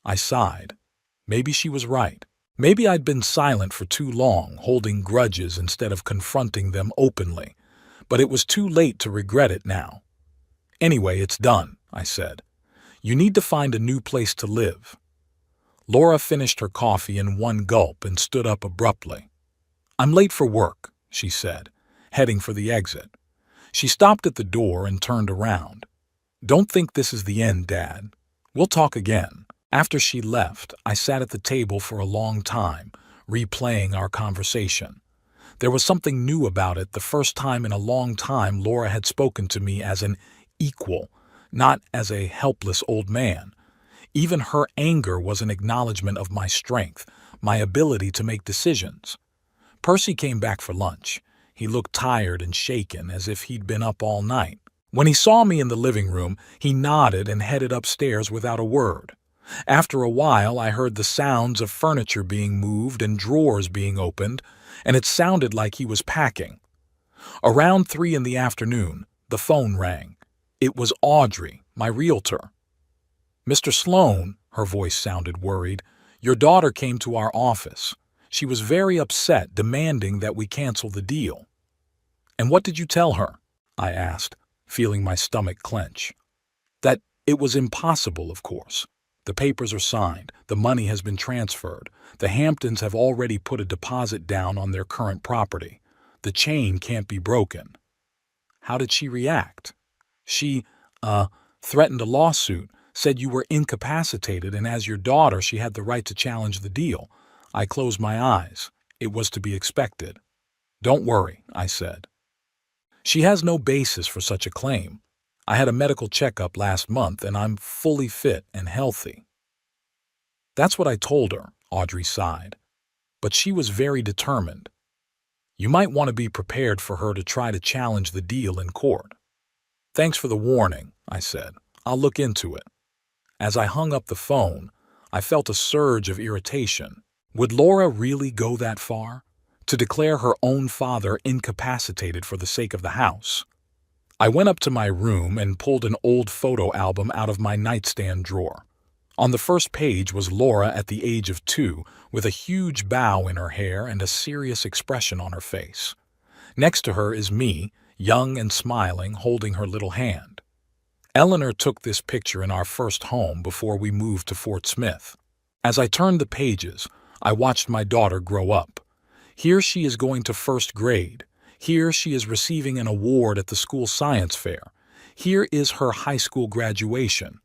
I sighed. Maybe she was right. Maybe I'd been silent for too long, holding grudges instead of confronting them openly. But it was too late to regret it now. "Anyway, it's done," I said. "You need to find a new place to live." Laura finished her coffee in one gulp and stood up abruptly. "I'm late for work," she said, heading for the exit. She stopped at the door and turned around. "Don't think this is the end, Dad. We'll talk again." After she left, I sat at the table for a long time, replaying our conversation. There was something new about it. The first time in a long time Laura had spoken to me as an equal, not as a helpless old man. Even her anger was an acknowledgement of my strength, my ability to make decisions. Percy came back for lunch. He looked tired and shaken, as if he'd been up all night. When he saw me in the living room, he nodded and headed upstairs without a word. After a while, I heard the sounds of furniture being moved and drawers being opened, and it sounded like he was packing. Around 3 in the afternoon, the phone rang. It was Audrey, my realtor. "Mr. Sloan," her voice sounded worried, "your daughter came to our office. She was very upset, demanding that we cancel the deal." "And what did you tell her?" I asked, feeling my stomach clench. "That it was impossible, of course. The papers are signed, the money has been transferred, the Hamptons have already put a deposit down on their current property. The chain can't be broken." "How did she react?" "She, threatened a lawsuit, said you were incapacitated, and as your daughter she had the right to challenge the deal." I closed my eyes. It was to be expected. "Don't worry," I said. "She has no basis for such a claim. I had a medical checkup last month and I'm fully fit and healthy." "That's what I told her," Audrey sighed. "But she was very determined. You might want to be prepared for her to try to challenge the deal in court." "Thanks for the warning," I said. "I'll look into it." As I hung up the phone, I felt a surge of irritation. Would Laura really go that far? To declare her own father incapacitated for the sake of the house? I went up to my room and pulled an old photo album out of my nightstand drawer. On the first page was Laura at the age of 2, with a huge bow in her hair and a serious expression on her face. Next to her is me, young and smiling, holding her little hand. Eleanor took this picture in our first home before we moved to Fort Smith. As I turned the pages, I watched my daughter grow up. Here she is going to first grade. Here she is receiving an award at the school science fair. Here is her high school graduation.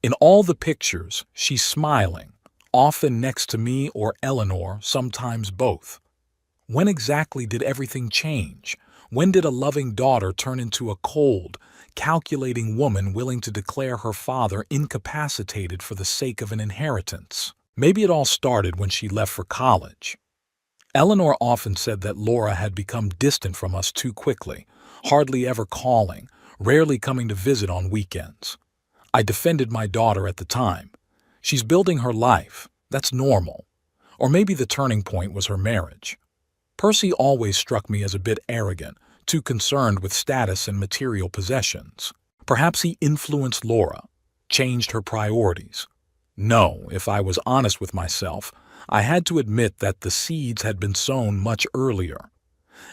In all the pictures, she's smiling, often next to me or Eleanor, sometimes both. When exactly did everything change? When did a loving daughter turn into a cold, calculating woman willing to declare her father incapacitated for the sake of an inheritance? Maybe it all started when she left for college. Eleanor often said that Laura had become distant from us too quickly, hardly ever calling, rarely coming to visit on weekends. I defended my daughter at the time. She's building her life. That's normal. Or maybe the turning point was her marriage. Percy always struck me as a bit arrogant, too concerned with status and material possessions. Perhaps he influenced Laura, changed her priorities. No, if I was honest with myself, I had to admit that the seeds had been sown much earlier.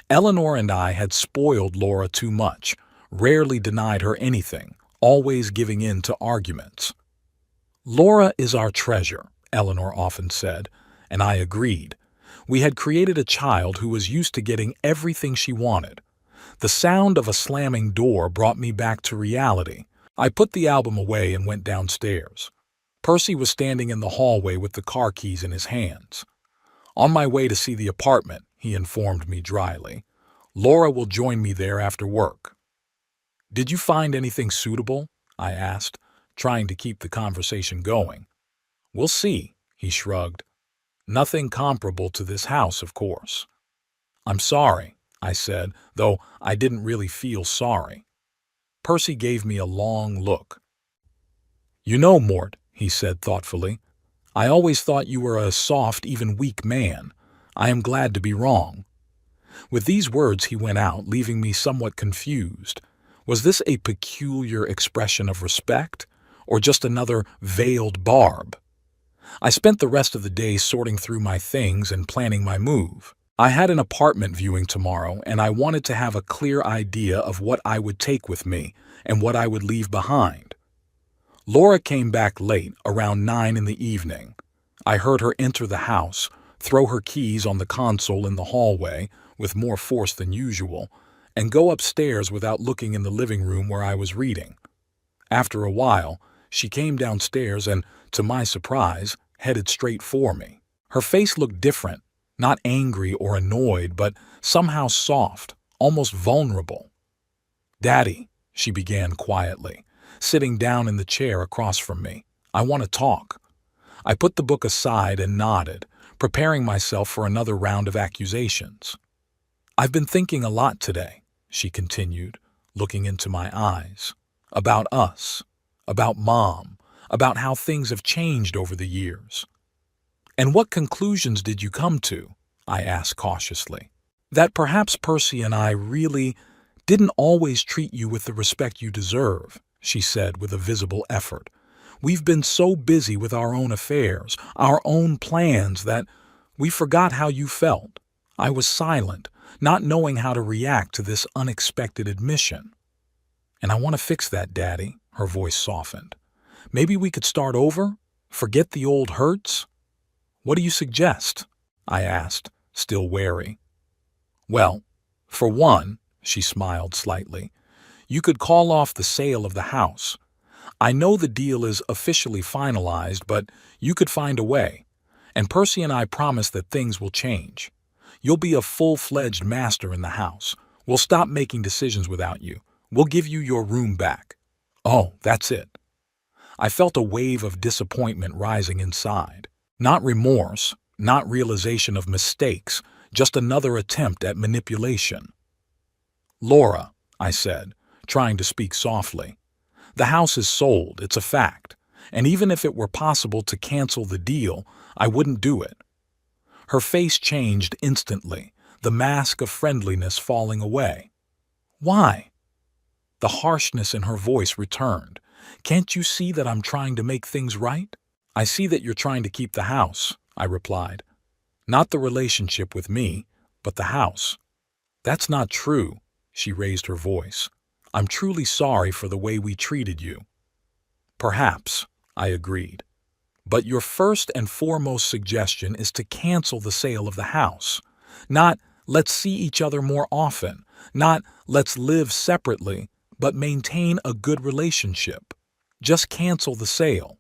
Eleanor and I had spoiled Laura too much, rarely denied her anything, always giving in to arguments. Laura is our treasure, Eleanor often said, and I agreed. We had created a child who was used to getting everything she wanted. The sound of a slamming door brought me back to reality. I put the album away and went downstairs. Percy was standing in the hallway with the car keys in his hands. On my way to see the apartment, he informed me dryly. Laura will join me there after work. Did you find anything suitable? I asked, trying to keep the conversation going. We'll see, he shrugged. Nothing comparable to this house, of course. I'm sorry, I said, though I didn't really feel sorry. Percy gave me a long look. You know, Mort, he said thoughtfully, I always thought you were a soft, even weak man. I am glad to be wrong. With these words he went out, leaving me somewhat confused. Was this a peculiar expression of respect, or just another veiled barb? I spent the rest of the day sorting through my things and planning my move. I had an apartment viewing tomorrow, and I wanted to have a clear idea of what I would take with me and what I would leave behind. Laura came back late, around 9 in the evening. I heard her enter the house, throw her keys on the console in the hallway with more force than usual, and go upstairs without looking in the living room where I was reading. After a while, she came downstairs and, to my surprise, headed straight for me. Her face looked different, not angry or annoyed, but somehow soft, almost vulnerable. Daddy, she began quietly, sitting down in the chair across from me. I want to talk. I put the book aside and nodded, preparing myself for another round of accusations. I've been thinking a lot today, she continued, looking into my eyes. About us, about Mom, about how things have changed over the years. And what conclusions did you come to? I asked cautiously. That perhaps Percy and I really didn't always treat you with the respect you deserve, she said with a visible effort. We've been so busy with our own affairs, our own plans, that we forgot how you felt. I was silent, not knowing how to react to this unexpected admission. And I want to fix that, Daddy, her voice softened. Maybe we could start over? Forget the old hurts? What do you suggest? I asked, still wary. Well, for one, she smiled slightly, you could call off the sale of the house. I know the deal is officially finalized, but you could find a way. And Percy and I promise that things will change. You'll be a full-fledged master in the house. We'll stop making decisions without you. We'll give you your room back. Oh, that's it. I felt a wave of disappointment rising inside. Not remorse, not realization of mistakes, just another attempt at manipulation. Laura, I said, trying to speak softly, the house is sold, it's a fact, and even if it were possible to cancel the deal, I wouldn't do it. Her face changed instantly, the mask of friendliness falling away. Why? The harshness in her voice returned. Can't you see that I'm trying to make things right? I see that you're trying to keep the house, I replied. Not the relationship with me, but the house. That's not true, she raised her voice. I'm truly sorry for the way we treated you. Perhaps, I agreed. But your first and foremost suggestion is to cancel the sale of the house. Not, let's see each other more often. Not, let's live separately, but maintain a good relationship. Just cancel the sale.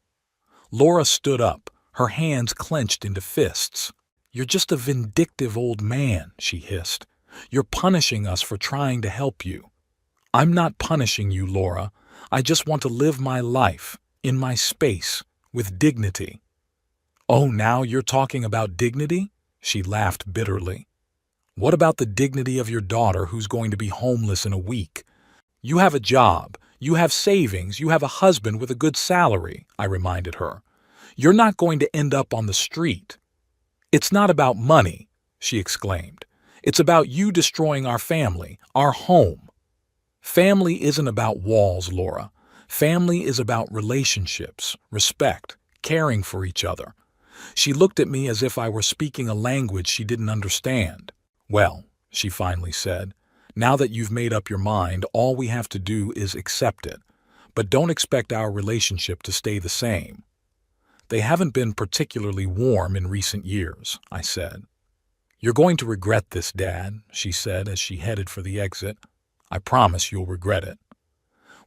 Laura stood up, her hands clenched into fists. You're just a vindictive old man, she hissed. You're punishing us for trying to help you. I'm not punishing you, Laura. I just want to live my life, in my space, with dignity. Oh, now you're talking about dignity? She laughed bitterly. What about the dignity of your daughter who's going to be homeless in a week? You have a job, you have savings, you have a husband with a good salary, I reminded her. You're not going to end up on the street. It's not about money, she exclaimed. It's about you destroying our family, our home. Family isn't about walls, Laura. Family is about relationships, respect, caring for each other. She looked at me as if I were speaking a language she didn't understand. Well, she finally said, now that you've made up your mind, all we have to do is accept it. But don't expect our relationship to stay the same. They haven't been particularly warm in recent years, I said. You're going to regret this, Dad, she said as she headed for the exit. I promise you'll regret it.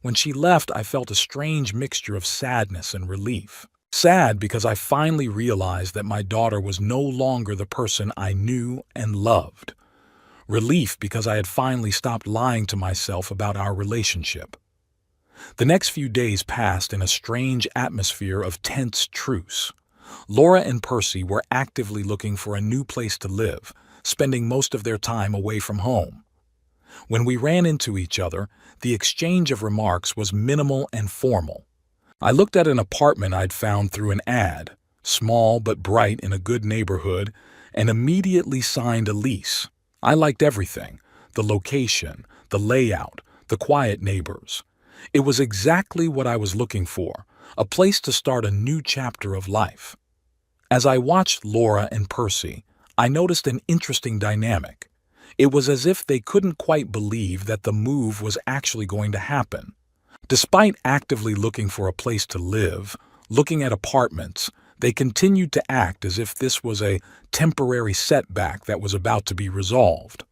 When she left, I felt a strange mixture of sadness and relief. Sad because I finally realized that my daughter was no longer the person I knew and loved. Relief because I had finally stopped lying to myself about our relationship. The next few days passed in a strange atmosphere of tense truce. Laura and Percy were actively looking for a new place to live, spending most of their time away from home. When we ran into each other, the exchange of remarks was minimal and formal. I looked at an apartment I'd found through an ad, small but bright in a good neighborhood, and immediately signed a lease. I liked everything, the location, the layout, the quiet neighbors. It was exactly what I was looking for, a place to start a new chapter of life. As I watched Laura and Percy, I noticed an interesting dynamic. It was as if they couldn't quite believe that the move was actually going to happen. Despite actively looking for a place to live, looking at apartments, they continued to act as if this was a temporary setback that was about to be resolved.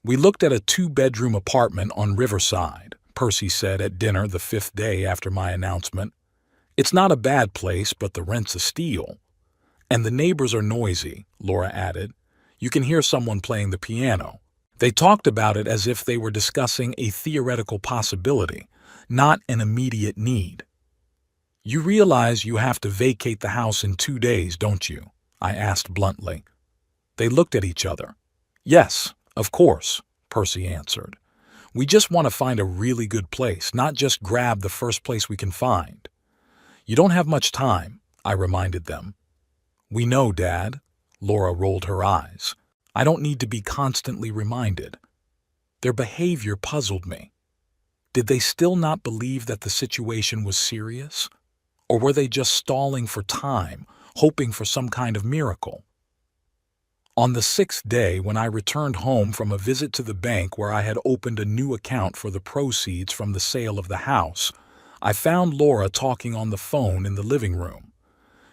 We looked at a 2-bedroom apartment on Riverside, Percy said at dinner the 5th day after my announcement. It's not a bad place, but the rent's a steal. And the neighbors are noisy, Laura added. You can hear someone playing the piano. They talked about it as if they were discussing a theoretical possibility, not an immediate need. You realize you have to vacate the house in 2 days, don't you? I asked bluntly. They looked at each other. Yes, of course, Percy answered. We just want to find a really good place, not just grab the first place we can find. You don't have much time, I reminded them. We know, Dad. Laura rolled her eyes. I don't need to be constantly reminded. Their behavior puzzled me. Did they still not believe that the situation was serious? Or were they just stalling for time, hoping for some kind of miracle? On the 6th day, when I returned home from a visit to the bank where I had opened a new account for the proceeds from the sale of the house, I found Laura talking on the phone in the living room.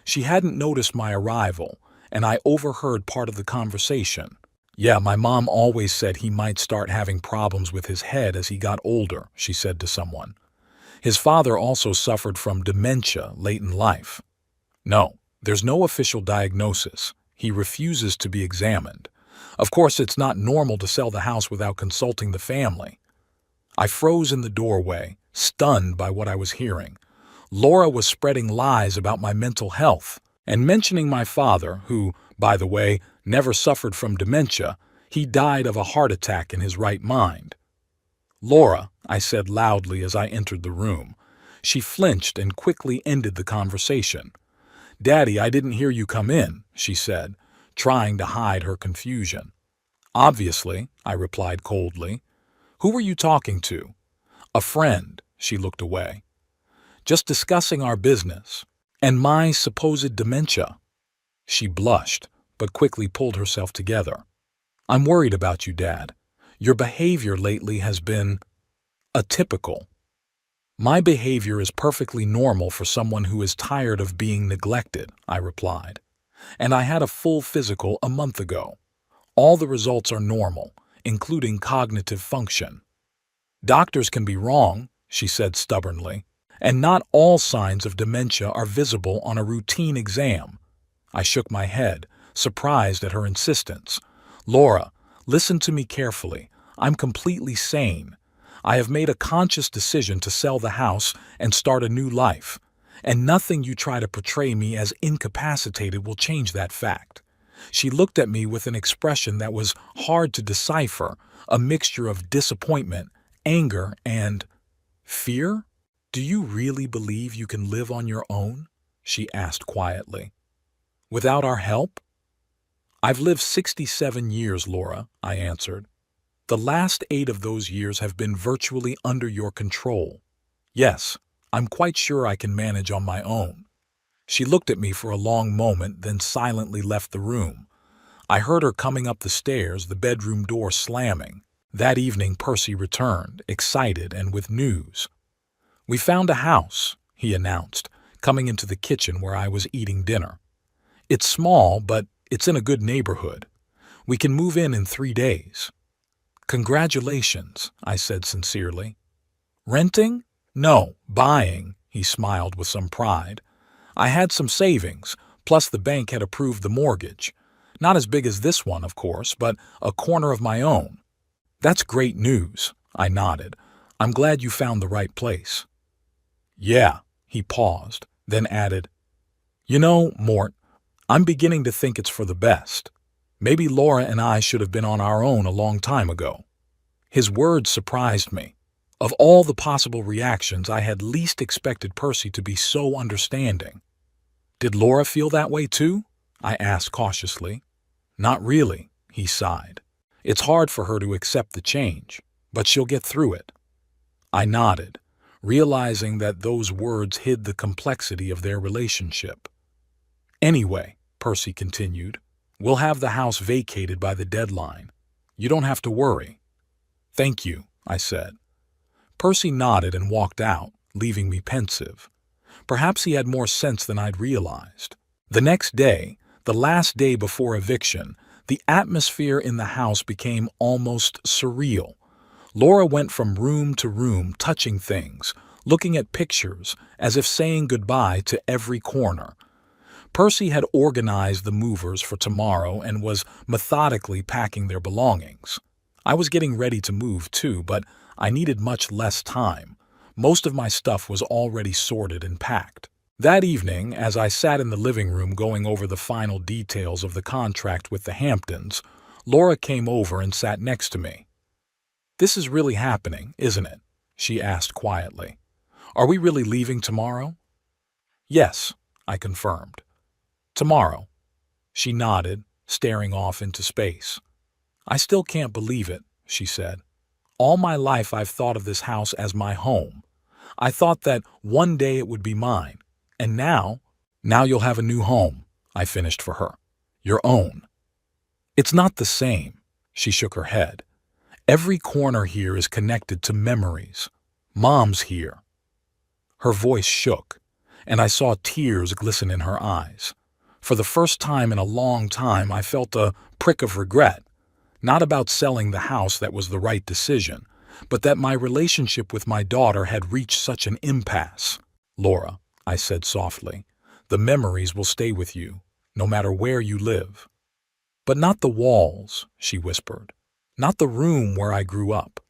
She hadn't noticed my arrival, and I overheard part of the conversation. Yeah, my mom always said he might start having problems with his head as he got older, she said to someone. His father also suffered from dementia late in life. No, there's no official diagnosis. He refuses to be examined. Of course, it's not normal to sell the house without consulting the family. I froze in the doorway, stunned by what I was hearing. Laura was spreading lies about my mental health and mentioning my father, who, by the way, never suffered from dementia. He died of a heart attack in his right mind. Laura, I said loudly as I entered the room. She flinched and quickly ended the conversation. Daddy, I didn't hear you come in, she said, trying to hide her confusion. Obviously, I replied coldly. Who were you talking to? A friend, she looked away. Just discussing our business. And my supposed dementia. She blushed, but quickly pulled herself together. I'm worried about you, Dad. Your behavior lately has been atypical. My behavior is perfectly normal for someone who is tired of being neglected, I replied. And I had a full physical a month ago. All the results are normal, including cognitive function. Doctors can be wrong, she said stubbornly, and not all signs of dementia are visible on a routine exam. I shook my head, surprised at her insistence. Laura, listen to me carefully. I'm completely sane. I have made a conscious decision to sell the house and start a new life, and nothing you try to portray me as incapacitated will change that fact. She looked at me with an expression that was hard to decipher, a mixture of disappointment, anger, and fear. Do you really believe you can live on your own? She asked quietly. Without our help? I've lived 67 years, Laura, I answered. The last 8 of those years have been virtually under your control. Yes, I'm quite sure I can manage on my own. She looked at me for a long moment, then silently left the room. I heard her coming up the stairs, the bedroom door slamming. That evening Percy returned, excited and with news. We found a house, he announced, coming into the kitchen where I was eating dinner. It's small, but it's in a good neighborhood. We can move in 3 days. Congratulations, I said sincerely. Renting? No, buying, he smiled with some pride. I had some savings, plus the bank had approved the mortgage. Not as big as this one, of course, but a corner of my own. That's great news, I nodded. I'm glad you found the right place. Yeah, he paused, then added, You know, Mort, I'm beginning to think it's for the best. Maybe Laura and I should have been on our own a long time ago. His words surprised me. Of all the possible reactions, I had least expected Percy to be so understanding. Did Laura feel that way too? I asked cautiously. Not really, he sighed. It's hard for her to accept the change, but she'll get through it. I nodded, realizing that those words hid the complexity of their relationship. Anyway, Percy continued, we'll have the house vacated by the deadline. You don't have to worry. Thank you, I said. Percy nodded and walked out, leaving me pensive. Perhaps he had more sense than I'd realized. The next day, the last day before eviction, the atmosphere in the house became almost surreal. Laura went from room to room, touching things, looking at pictures, as if saying goodbye to every corner. Percy had organized the movers for tomorrow and was methodically packing their belongings. I was getting ready to move too, but I needed much less time. Most of my stuff was already sorted and packed. That evening, as I sat in the living room going over the final details of the contract with the Hamptons, Laura came over and sat next to me. This is really happening, isn't it? She asked quietly. Are we really leaving tomorrow? Yes, I confirmed. Tomorrow. She nodded, staring off into space. I still can't believe it, she said. All my life I've thought of this house as my home. I thought that one day it would be mine. And now you'll have a new home, I finished for her. Your own. It's not the same, she shook her head. Every corner here is connected to memories. Mom's here. Her voice shook, and I saw tears glisten in her eyes. For the first time in a long time, I felt a prick of regret. Not about selling the house that was the right decision, but that my relationship with my daughter had reached such an impasse. Laura, I said softly, the memories will stay with you, no matter where you live. But not the walls, she whispered. Not the room where I grew up.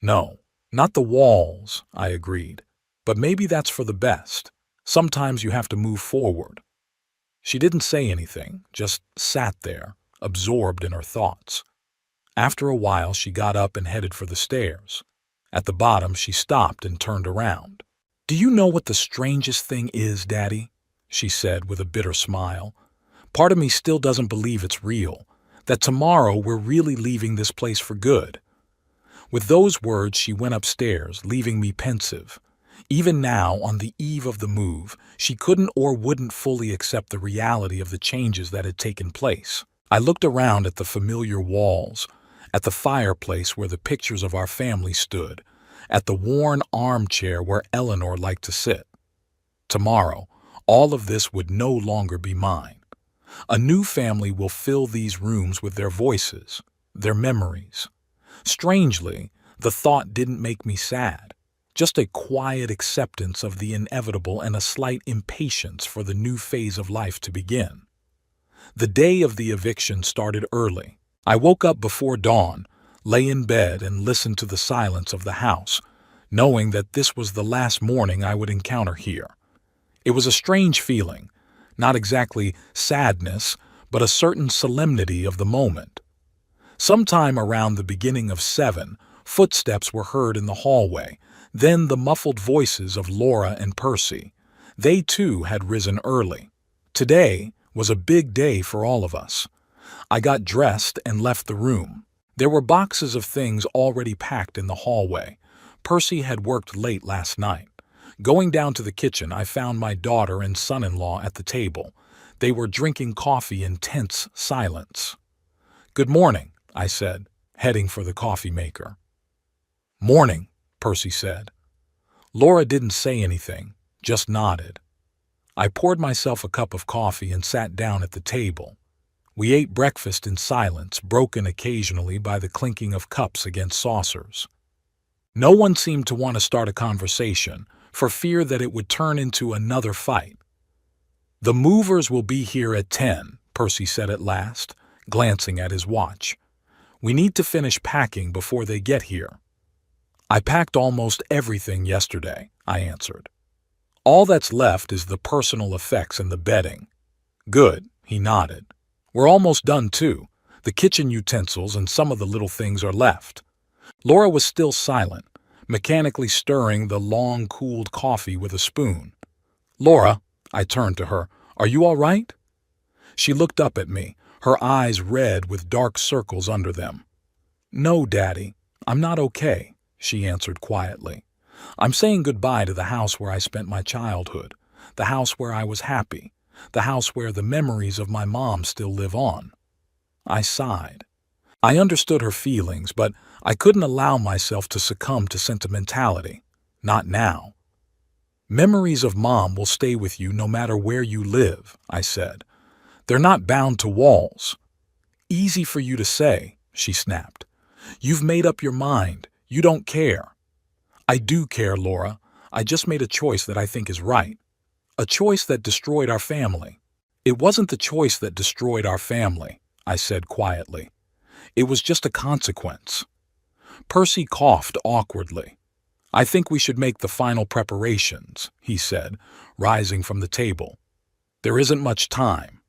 No, not the walls, I agreed. But maybe that's for the best. Sometimes you have to move forward. She didn't say anything, just sat there, absorbed in her thoughts. After a while, she got up and headed for the stairs. At the bottom, she stopped and turned around. Do you know what the strangest thing is, Daddy? She said with a bitter smile. Part of me still doesn't believe it's real, that tomorrow we're really leaving this place for good. With those words, she went upstairs, leaving me pensive. Even now, on the eve of the move, she couldn't or wouldn't fully accept the reality of the changes that had taken place. I looked around at the familiar walls, at the fireplace where the pictures of our family stood, at the worn armchair where Eleanor liked to sit. Tomorrow, all of this would no longer be mine. A new family will fill these rooms with their voices, their memories. Strangely, the thought didn't make me sad. Just a quiet acceptance of the inevitable and a slight impatience for the new phase of life to begin. The day of the eviction started early. I woke up before dawn, lay in bed and listened to the silence of the house, knowing that this was the last morning I would encounter here. It was a strange feeling, not exactly sadness, but a certain solemnity of the moment. Sometime around the beginning of 7, footsteps were heard in the hallway, then the muffled voices of Laura and Percy. They too had risen early. Today was a big day for all of us. I got dressed and left the room. There were boxes of things already packed in the hallway. Percy had worked late last night. Going down to the kitchen, I found my daughter and son-in-law at the table. They were drinking coffee in tense silence. "Good morning," I said, heading for the coffee maker. "Morning," Percy said. Laura didn't say anything, just nodded. I poured myself a cup of coffee and sat down at the table. We ate breakfast in silence, broken occasionally by the clinking of cups against saucers. No one seemed to want to start a conversation, for fear that it would turn into another fight. "The movers will be here at 10, Percy said at last, glancing at his watch. "We need to finish packing before they get here." "I packed almost everything yesterday," I answered. "All that's left is the personal effects and the bedding." "Good," he nodded. "We're almost done too. The kitchen utensils and some of the little things are left." Laura was still silent, mechanically stirring the long-cooled coffee with a spoon. "Laura," I turned to her, "are you all right?" She looked up at me, her eyes red with dark circles under them. "No, Daddy, I'm not okay," she answered quietly. "I'm saying goodbye to the house where I spent my childhood, the house where I was happy, the house where the memories of my mom still live on." I sighed. I understood her feelings, but I couldn't allow myself to succumb to sentimentality. Not now. "Memories of Mom will stay with you no matter where you live," I said. "They're not bound to walls." "Easy for you to say," she snapped. "You've made up your mind. You don't care." "I do care, Laura. I just made a choice that I think is right. A choice that destroyed our family." "It wasn't the choice that destroyed our family," I said quietly. "It was just a consequence." Percy coughed awkwardly. "I think we should make the final preparations," he said, rising from the table. "There isn't much time."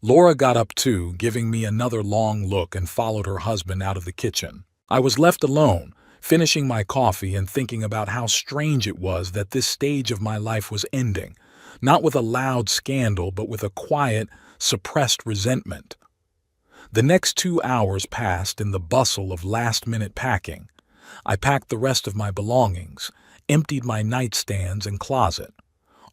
Laura got up too, giving me another long look, and followed her husband out of the kitchen. I was left alone, finishing my coffee and thinking about how strange it was that this stage of my life was ending, not with a loud scandal but with a quiet, suppressed resentment. The next 2 hours passed in the bustle of last-minute packing. I packed the rest of my belongings, emptied my nightstands and closet.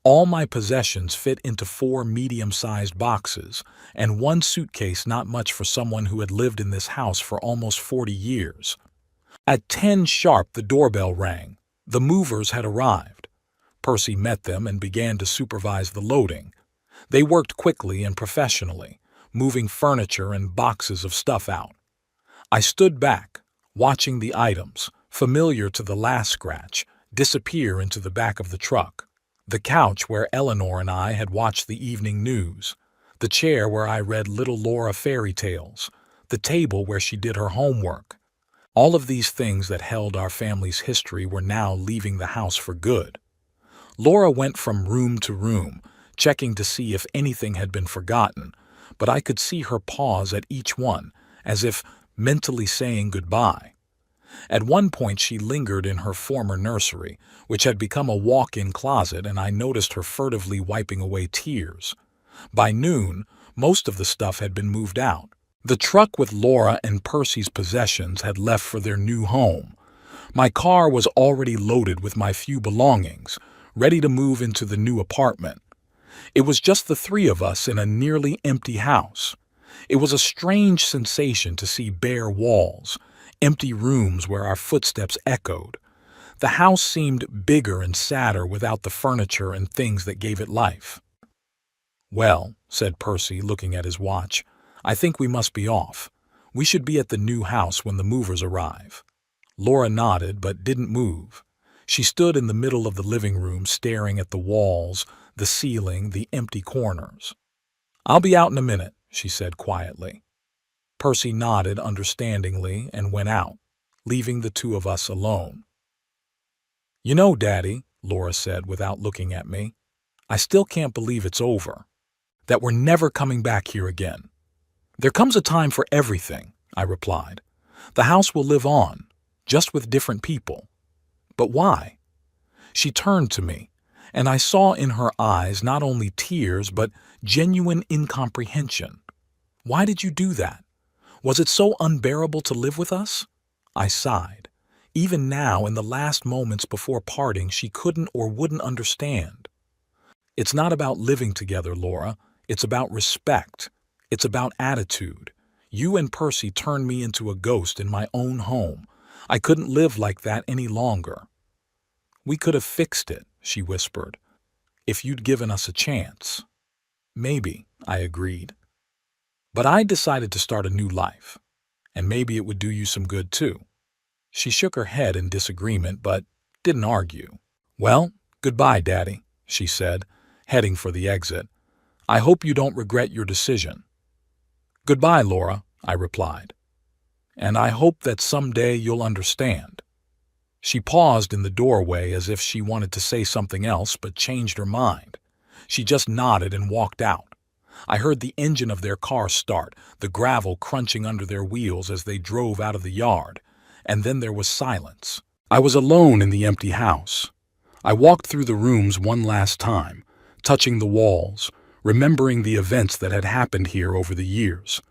All my possessions fit into 4 medium-sized boxes, and 1 suitcase, not much for someone who had lived in this house for almost 40 years. At 10 sharp, the doorbell rang. The movers had arrived. Percy met them and began to supervise the loading. They worked quickly and professionally, moving furniture and boxes of stuff out. I stood back, watching the items, familiar to the last scratch, disappear into the back of the truck. The couch where Eleanor and I had watched the evening news, the chair where I read little Laura fairy tales, the table where she did her homework. All of these things that held our family's history were now leaving the house for good. Laura went from room to room, checking to see if anything had been forgotten, but I could see her pause at each one, as if mentally saying goodbye. At one point she lingered in her former nursery, which had become a walk-in closet, and I noticed her furtively wiping away tears. By noon, most of the stuff had been moved out. The truck with Laura and Percy's possessions had left for their new home. My car was already loaded with my few belongings, ready to move into the new apartment. It was just the three of us in a nearly empty house. It was a strange sensation to see bare walls, empty rooms where our footsteps echoed. The house seemed bigger and sadder without the furniture and things that gave it life. "Well," said Percy, looking at his watch, "I think we must be off. We should be at the new house when the movers arrive." Laura nodded but didn't move. She stood in the middle of the living room staring at the walls, the ceiling, the empty corners. "I'll be out in a minute," she said quietly. Percy nodded understandingly and went out, leaving the two of us alone. "You know, Daddy," Laura said without looking at me, "I still can't believe it's over, that we're never coming back here again." "There comes a time for everything," I replied. "The house will live on, just with different people." "But why?" She turned to me, and I saw in her eyes not only tears but genuine incomprehension. "Why did you do that? Was it so unbearable to live with us?" I sighed. Even now, in the last moments before parting, she couldn't or wouldn't understand. "It's not about living together, Laura. It's about respect. It's about attitude. You and Percy turned me into a ghost in my own home. I couldn't live like that any longer." "We could have fixed it," she whispered, "if you'd given us a chance." "Maybe," I agreed. "But I decided to start a new life, and maybe it would do you some good too." She shook her head in disagreement, but didn't argue. "Well, goodbye, Daddy," she said, heading for the exit. "I hope you don't regret your decision." "Goodbye, Laura," I replied. "And I hope that someday you'll understand." She paused in the doorway as if she wanted to say something else but changed her mind. She just nodded and walked out. I heard the engine of their car start, the gravel crunching under their wheels as they drove out of the yard, and then there was silence. I was alone in the empty house. I walked through the rooms one last time, touching the walls, remembering the events that had happened here over the years.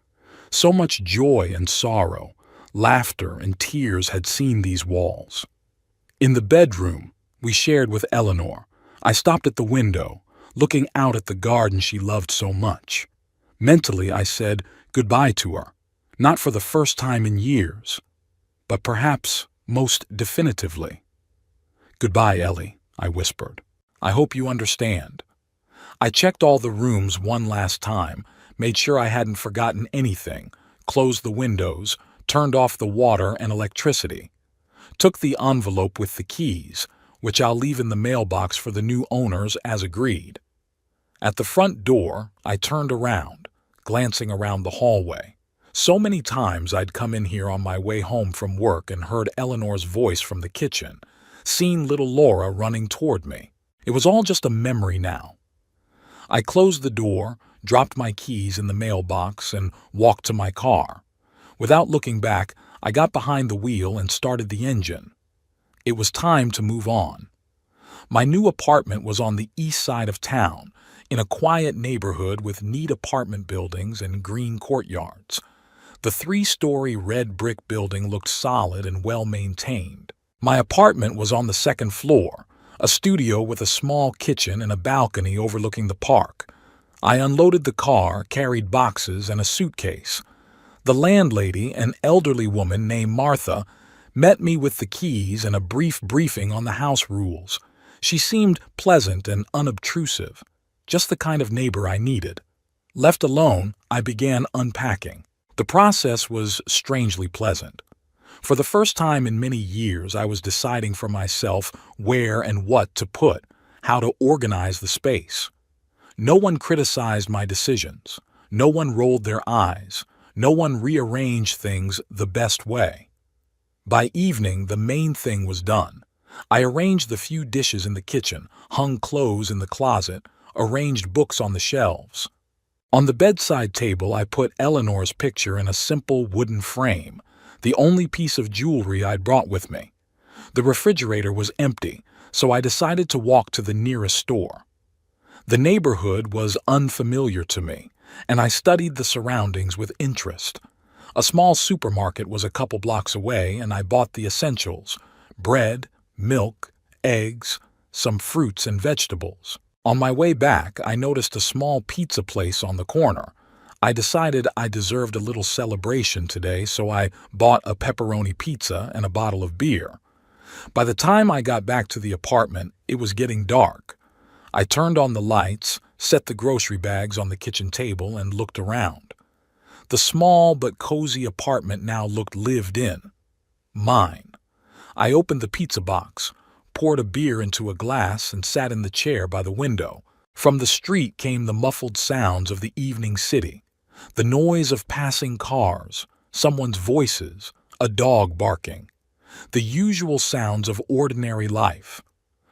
So much joy and sorrow, laughter and tears had seen these walls. In the bedroom we shared with Eleanor, I stopped at the window, looking out at the garden she loved so much. Mentally, I said goodbye to her, not for the first time in years, but perhaps most definitively. "Goodbye, Ellie," I whispered. "I hope you understand." I checked all the rooms one last time, made sure I hadn't forgotten anything, closed the windows, turned off the water and electricity, took the envelope with the keys, which I'll leave in the mailbox for the new owners as agreed. At the front door, I turned around, glancing around the hallway. So many times I'd come in here on my way home from work and heard Eleanor's voice from the kitchen, seen little Laura running toward me. It was all just a memory now. I closed the door, dropped my keys in the mailbox, and walked to my car. Without looking back, I got behind the wheel and started the engine. It was time to move on. My new apartment was on the east side of town, in a quiet neighborhood with neat apartment buildings and green courtyards. The 3-story red brick building looked solid and well-maintained. My apartment was on the second floor, a studio with a small kitchen and a balcony overlooking the park. I unloaded the car, carried boxes and a suitcase. The landlady, an elderly woman named Martha, met me with the keys and a brief briefing on the house rules. She seemed pleasant and unobtrusive, just the kind of neighbor I needed. Left alone, I began unpacking. The process was strangely pleasant. For the first time in many years, I was deciding for myself where and what to put, how to organize the space. No one criticized my decisions. No one rolled their eyes. No one rearranged things the best way. By evening, the main thing was done. I arranged the few dishes in the kitchen, hung clothes in the closet, arranged books on the shelves. On the bedside table, I put Eleanor's picture in a simple wooden frame, the only piece of jewelry I'd brought with me. The refrigerator was empty, so I decided to walk to the nearest store. The neighborhood was unfamiliar to me, and I studied the surroundings with interest. A small supermarket was a couple blocks away, and I bought the essentials: bread, milk, eggs, some fruits and vegetables. On my way back, I noticed a small pizza place on the corner. I decided I deserved a little celebration today, so I bought a pepperoni pizza and a bottle of beer. By the time I got back to the apartment, it was getting dark. I turned on the lights, set the grocery bags on the kitchen table, and looked around. The small but cozy apartment now looked lived in. Mine. I opened the pizza box, poured a beer into a glass, and sat in the chair by the window. From the street came the muffled sounds of the evening city, the noise of passing cars, someone's voices, a dog barking, the usual sounds of ordinary life.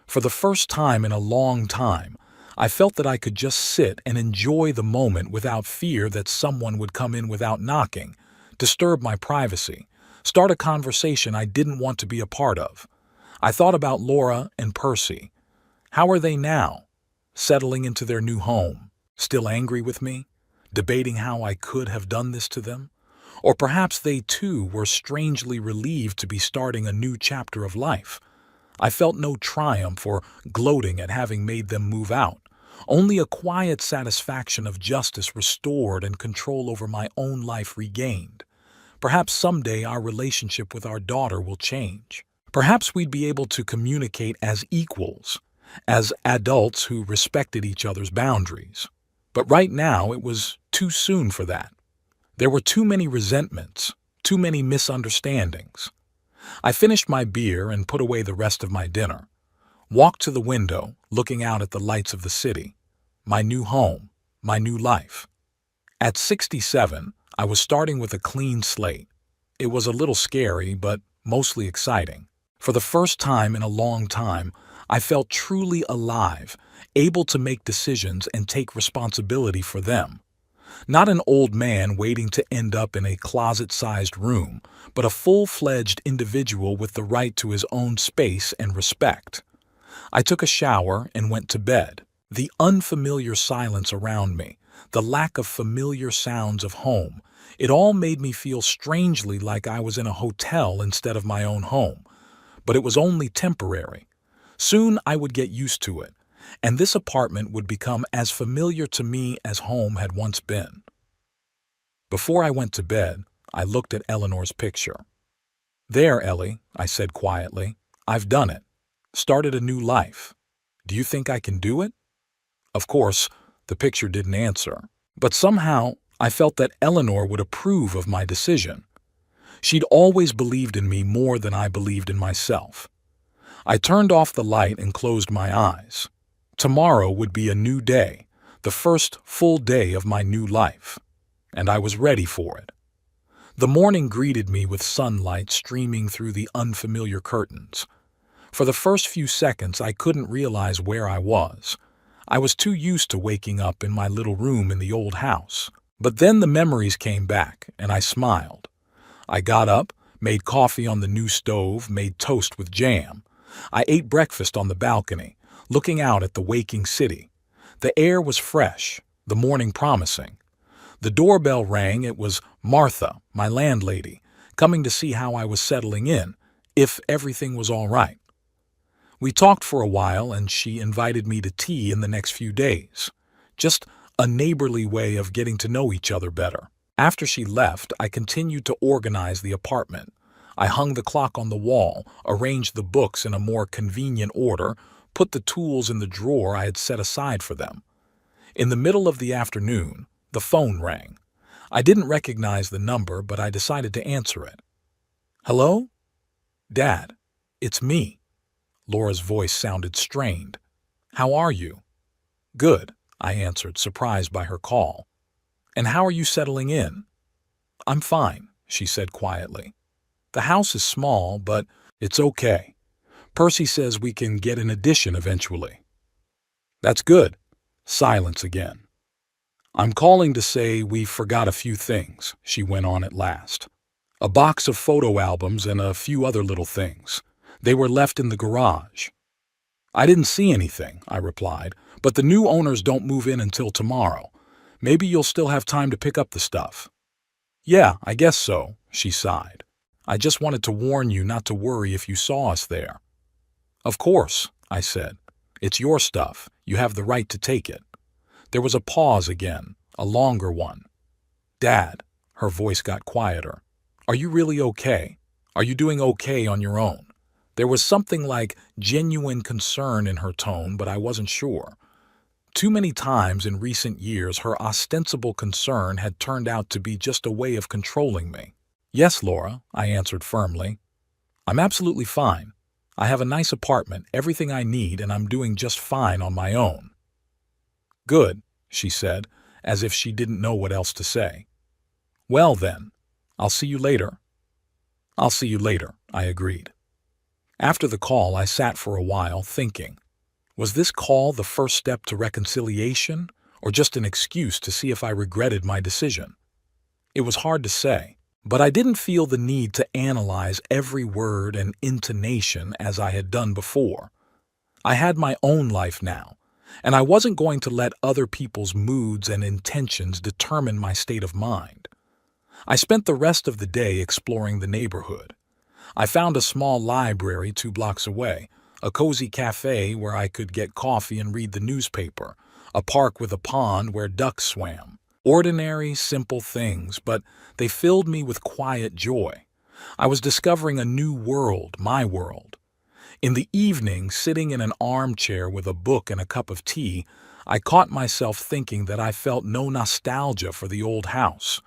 For the first time in a long time, I felt that I could just sit and enjoy the moment without fear that someone would come in without knocking, disturb my privacy, start a conversation I didn't want to be a part of. I thought about Laura and Percy. How are they now? Settling into their new home, still angry with me, debating how I could have done this to them? Or perhaps they too were strangely relieved to be starting a new chapter of life. I felt no triumph or gloating at having made them move out, only a quiet satisfaction of justice restored and control over my own life regained. Perhaps someday our relationship with our daughter will change. Perhaps we'd be able to communicate as equals, as adults who respected each other's boundaries. But right now it was too soon for that. There were too many resentments, too many misunderstandings. I finished my beer and put away the rest of my dinner, walked to the window, looking out at the lights of the city, my new home, my new life. At 67, I was starting with a clean slate. It was a little scary, but mostly exciting. For the first time in a long time, I felt truly alive, able to make decisions and take responsibility for them. Not an old man waiting to end up in a closet-sized room, but a full-fledged individual with the right to his own space and respect. I took a shower and went to bed. The unfamiliar silence around me, the lack of familiar sounds of home, it all made me feel strangely like I was in a hotel instead of my own home. But it was only temporary. Soon I would get used to it, and this apartment would become as familiar to me as home had once been. Before I went to bed, I looked at Eleanor's picture. "There, Ellie," I said quietly. "I've done it. Started a new life. Do you think I can do it?" Of course, the picture didn't answer, but somehow I felt that Eleanor would approve of my decision. She'd always believed in me more than I believed in myself. I turned off the light and closed my eyes. Tomorrow would be a new day, the first full day of my new life, and I was ready for it. The morning greeted me with sunlight streaming through the unfamiliar curtains. For the first few seconds, I couldn't realize where I was. I was too used to waking up in my little room in the old house. But then the memories came back, and I smiled. I got up, made coffee on the new stove, made toast with jam. I ate breakfast on the balcony, looking out at the waking city. The air was fresh, the morning promising. The doorbell rang. It was Martha, my landlady, coming to see how I was settling in, if everything was all right. We talked for a while, and she invited me to tea in the next few days. Just a neighborly way of getting to know each other better. After she left, I continued to organize the apartment. I hung the clock on the wall, arranged the books in a more convenient order, put the tools in the drawer I had set aside for them. In the middle of the afternoon, the phone rang. I didn't recognize the number, but I decided to answer it. "Hello? Dad, it's me." Laura's voice sounded strained. "How are you?" "Good," I answered, surprised by her call. "And how are you settling in?" "I'm fine," she said quietly. "The house is small, but it's okay. Percy says we can get an addition eventually." "That's good." Silence again. "I'm calling to say we forgot a few things," she went on at last. "A box of photo albums and a few other little things. They were left in the garage." "I didn't see anything," I replied, "but the new owners don't move in until tomorrow. Maybe you'll still have time to pick up the stuff." "Yeah, I guess so," she sighed. I just wanted to warn you not to worry if you saw us there." "Of course," I said. "It's your stuff. You have the right to take it." There was a pause again, a longer one. "Dad," her voice got quieter. "Are you really okay? Are you doing okay on your own?" There was something like genuine concern in her tone, but I wasn't sure. Too many times in recent years, her ostensible concern had turned out to be just a way of controlling me. "Yes, Laura," I answered firmly. "I'm absolutely fine. I have a nice apartment, everything I need, and I'm doing just fine on my own." "Good," she said, as if she didn't know what else to say. "Well then, I'll see you later." "I'll see you later," I agreed. After the call, I sat for a while thinking. Was this call the first step to reconciliation, or just an excuse to see if I regretted my decision? It was hard to say, but I didn't feel the need to analyze every word and intonation as I had done before. I had my own life now, and I wasn't going to let other people's moods and intentions determine my state of mind. I spent the rest of the day exploring the neighborhood. I found a small library 2 blocks away, a cozy cafe where I could get coffee and read the newspaper, a park with a pond where ducks swam. Ordinary, simple things, but they filled me with quiet joy. I was discovering a new world, my world. In the evening, sitting in an armchair with a book and a cup of tea, I caught myself thinking that I felt no nostalgia for the old house,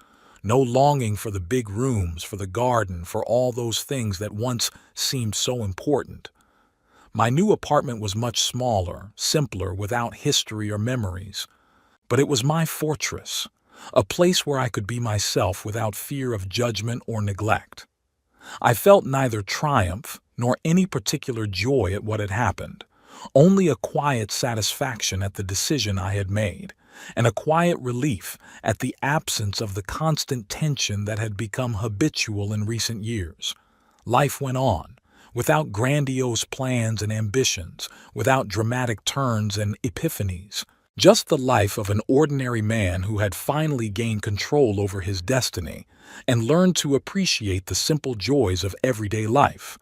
no longing for the big rooms, for the garden, for all those things that once seemed so important. My new apartment was much smaller, simpler, without history or memories. But it was my fortress, a place where I could be myself without fear of judgment or neglect. I felt neither triumph nor any particular joy at what had happened, only a quiet satisfaction at the decision I had made, and a quiet relief at the absence of the constant tension that had become habitual in recent years. Life went on, without grandiose plans and ambitions, without dramatic turns and epiphanies. Just the life of an ordinary man who had finally gained control over his destiny and learned to appreciate the simple joys of everyday life.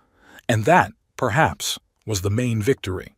And that, perhaps, was the main victory.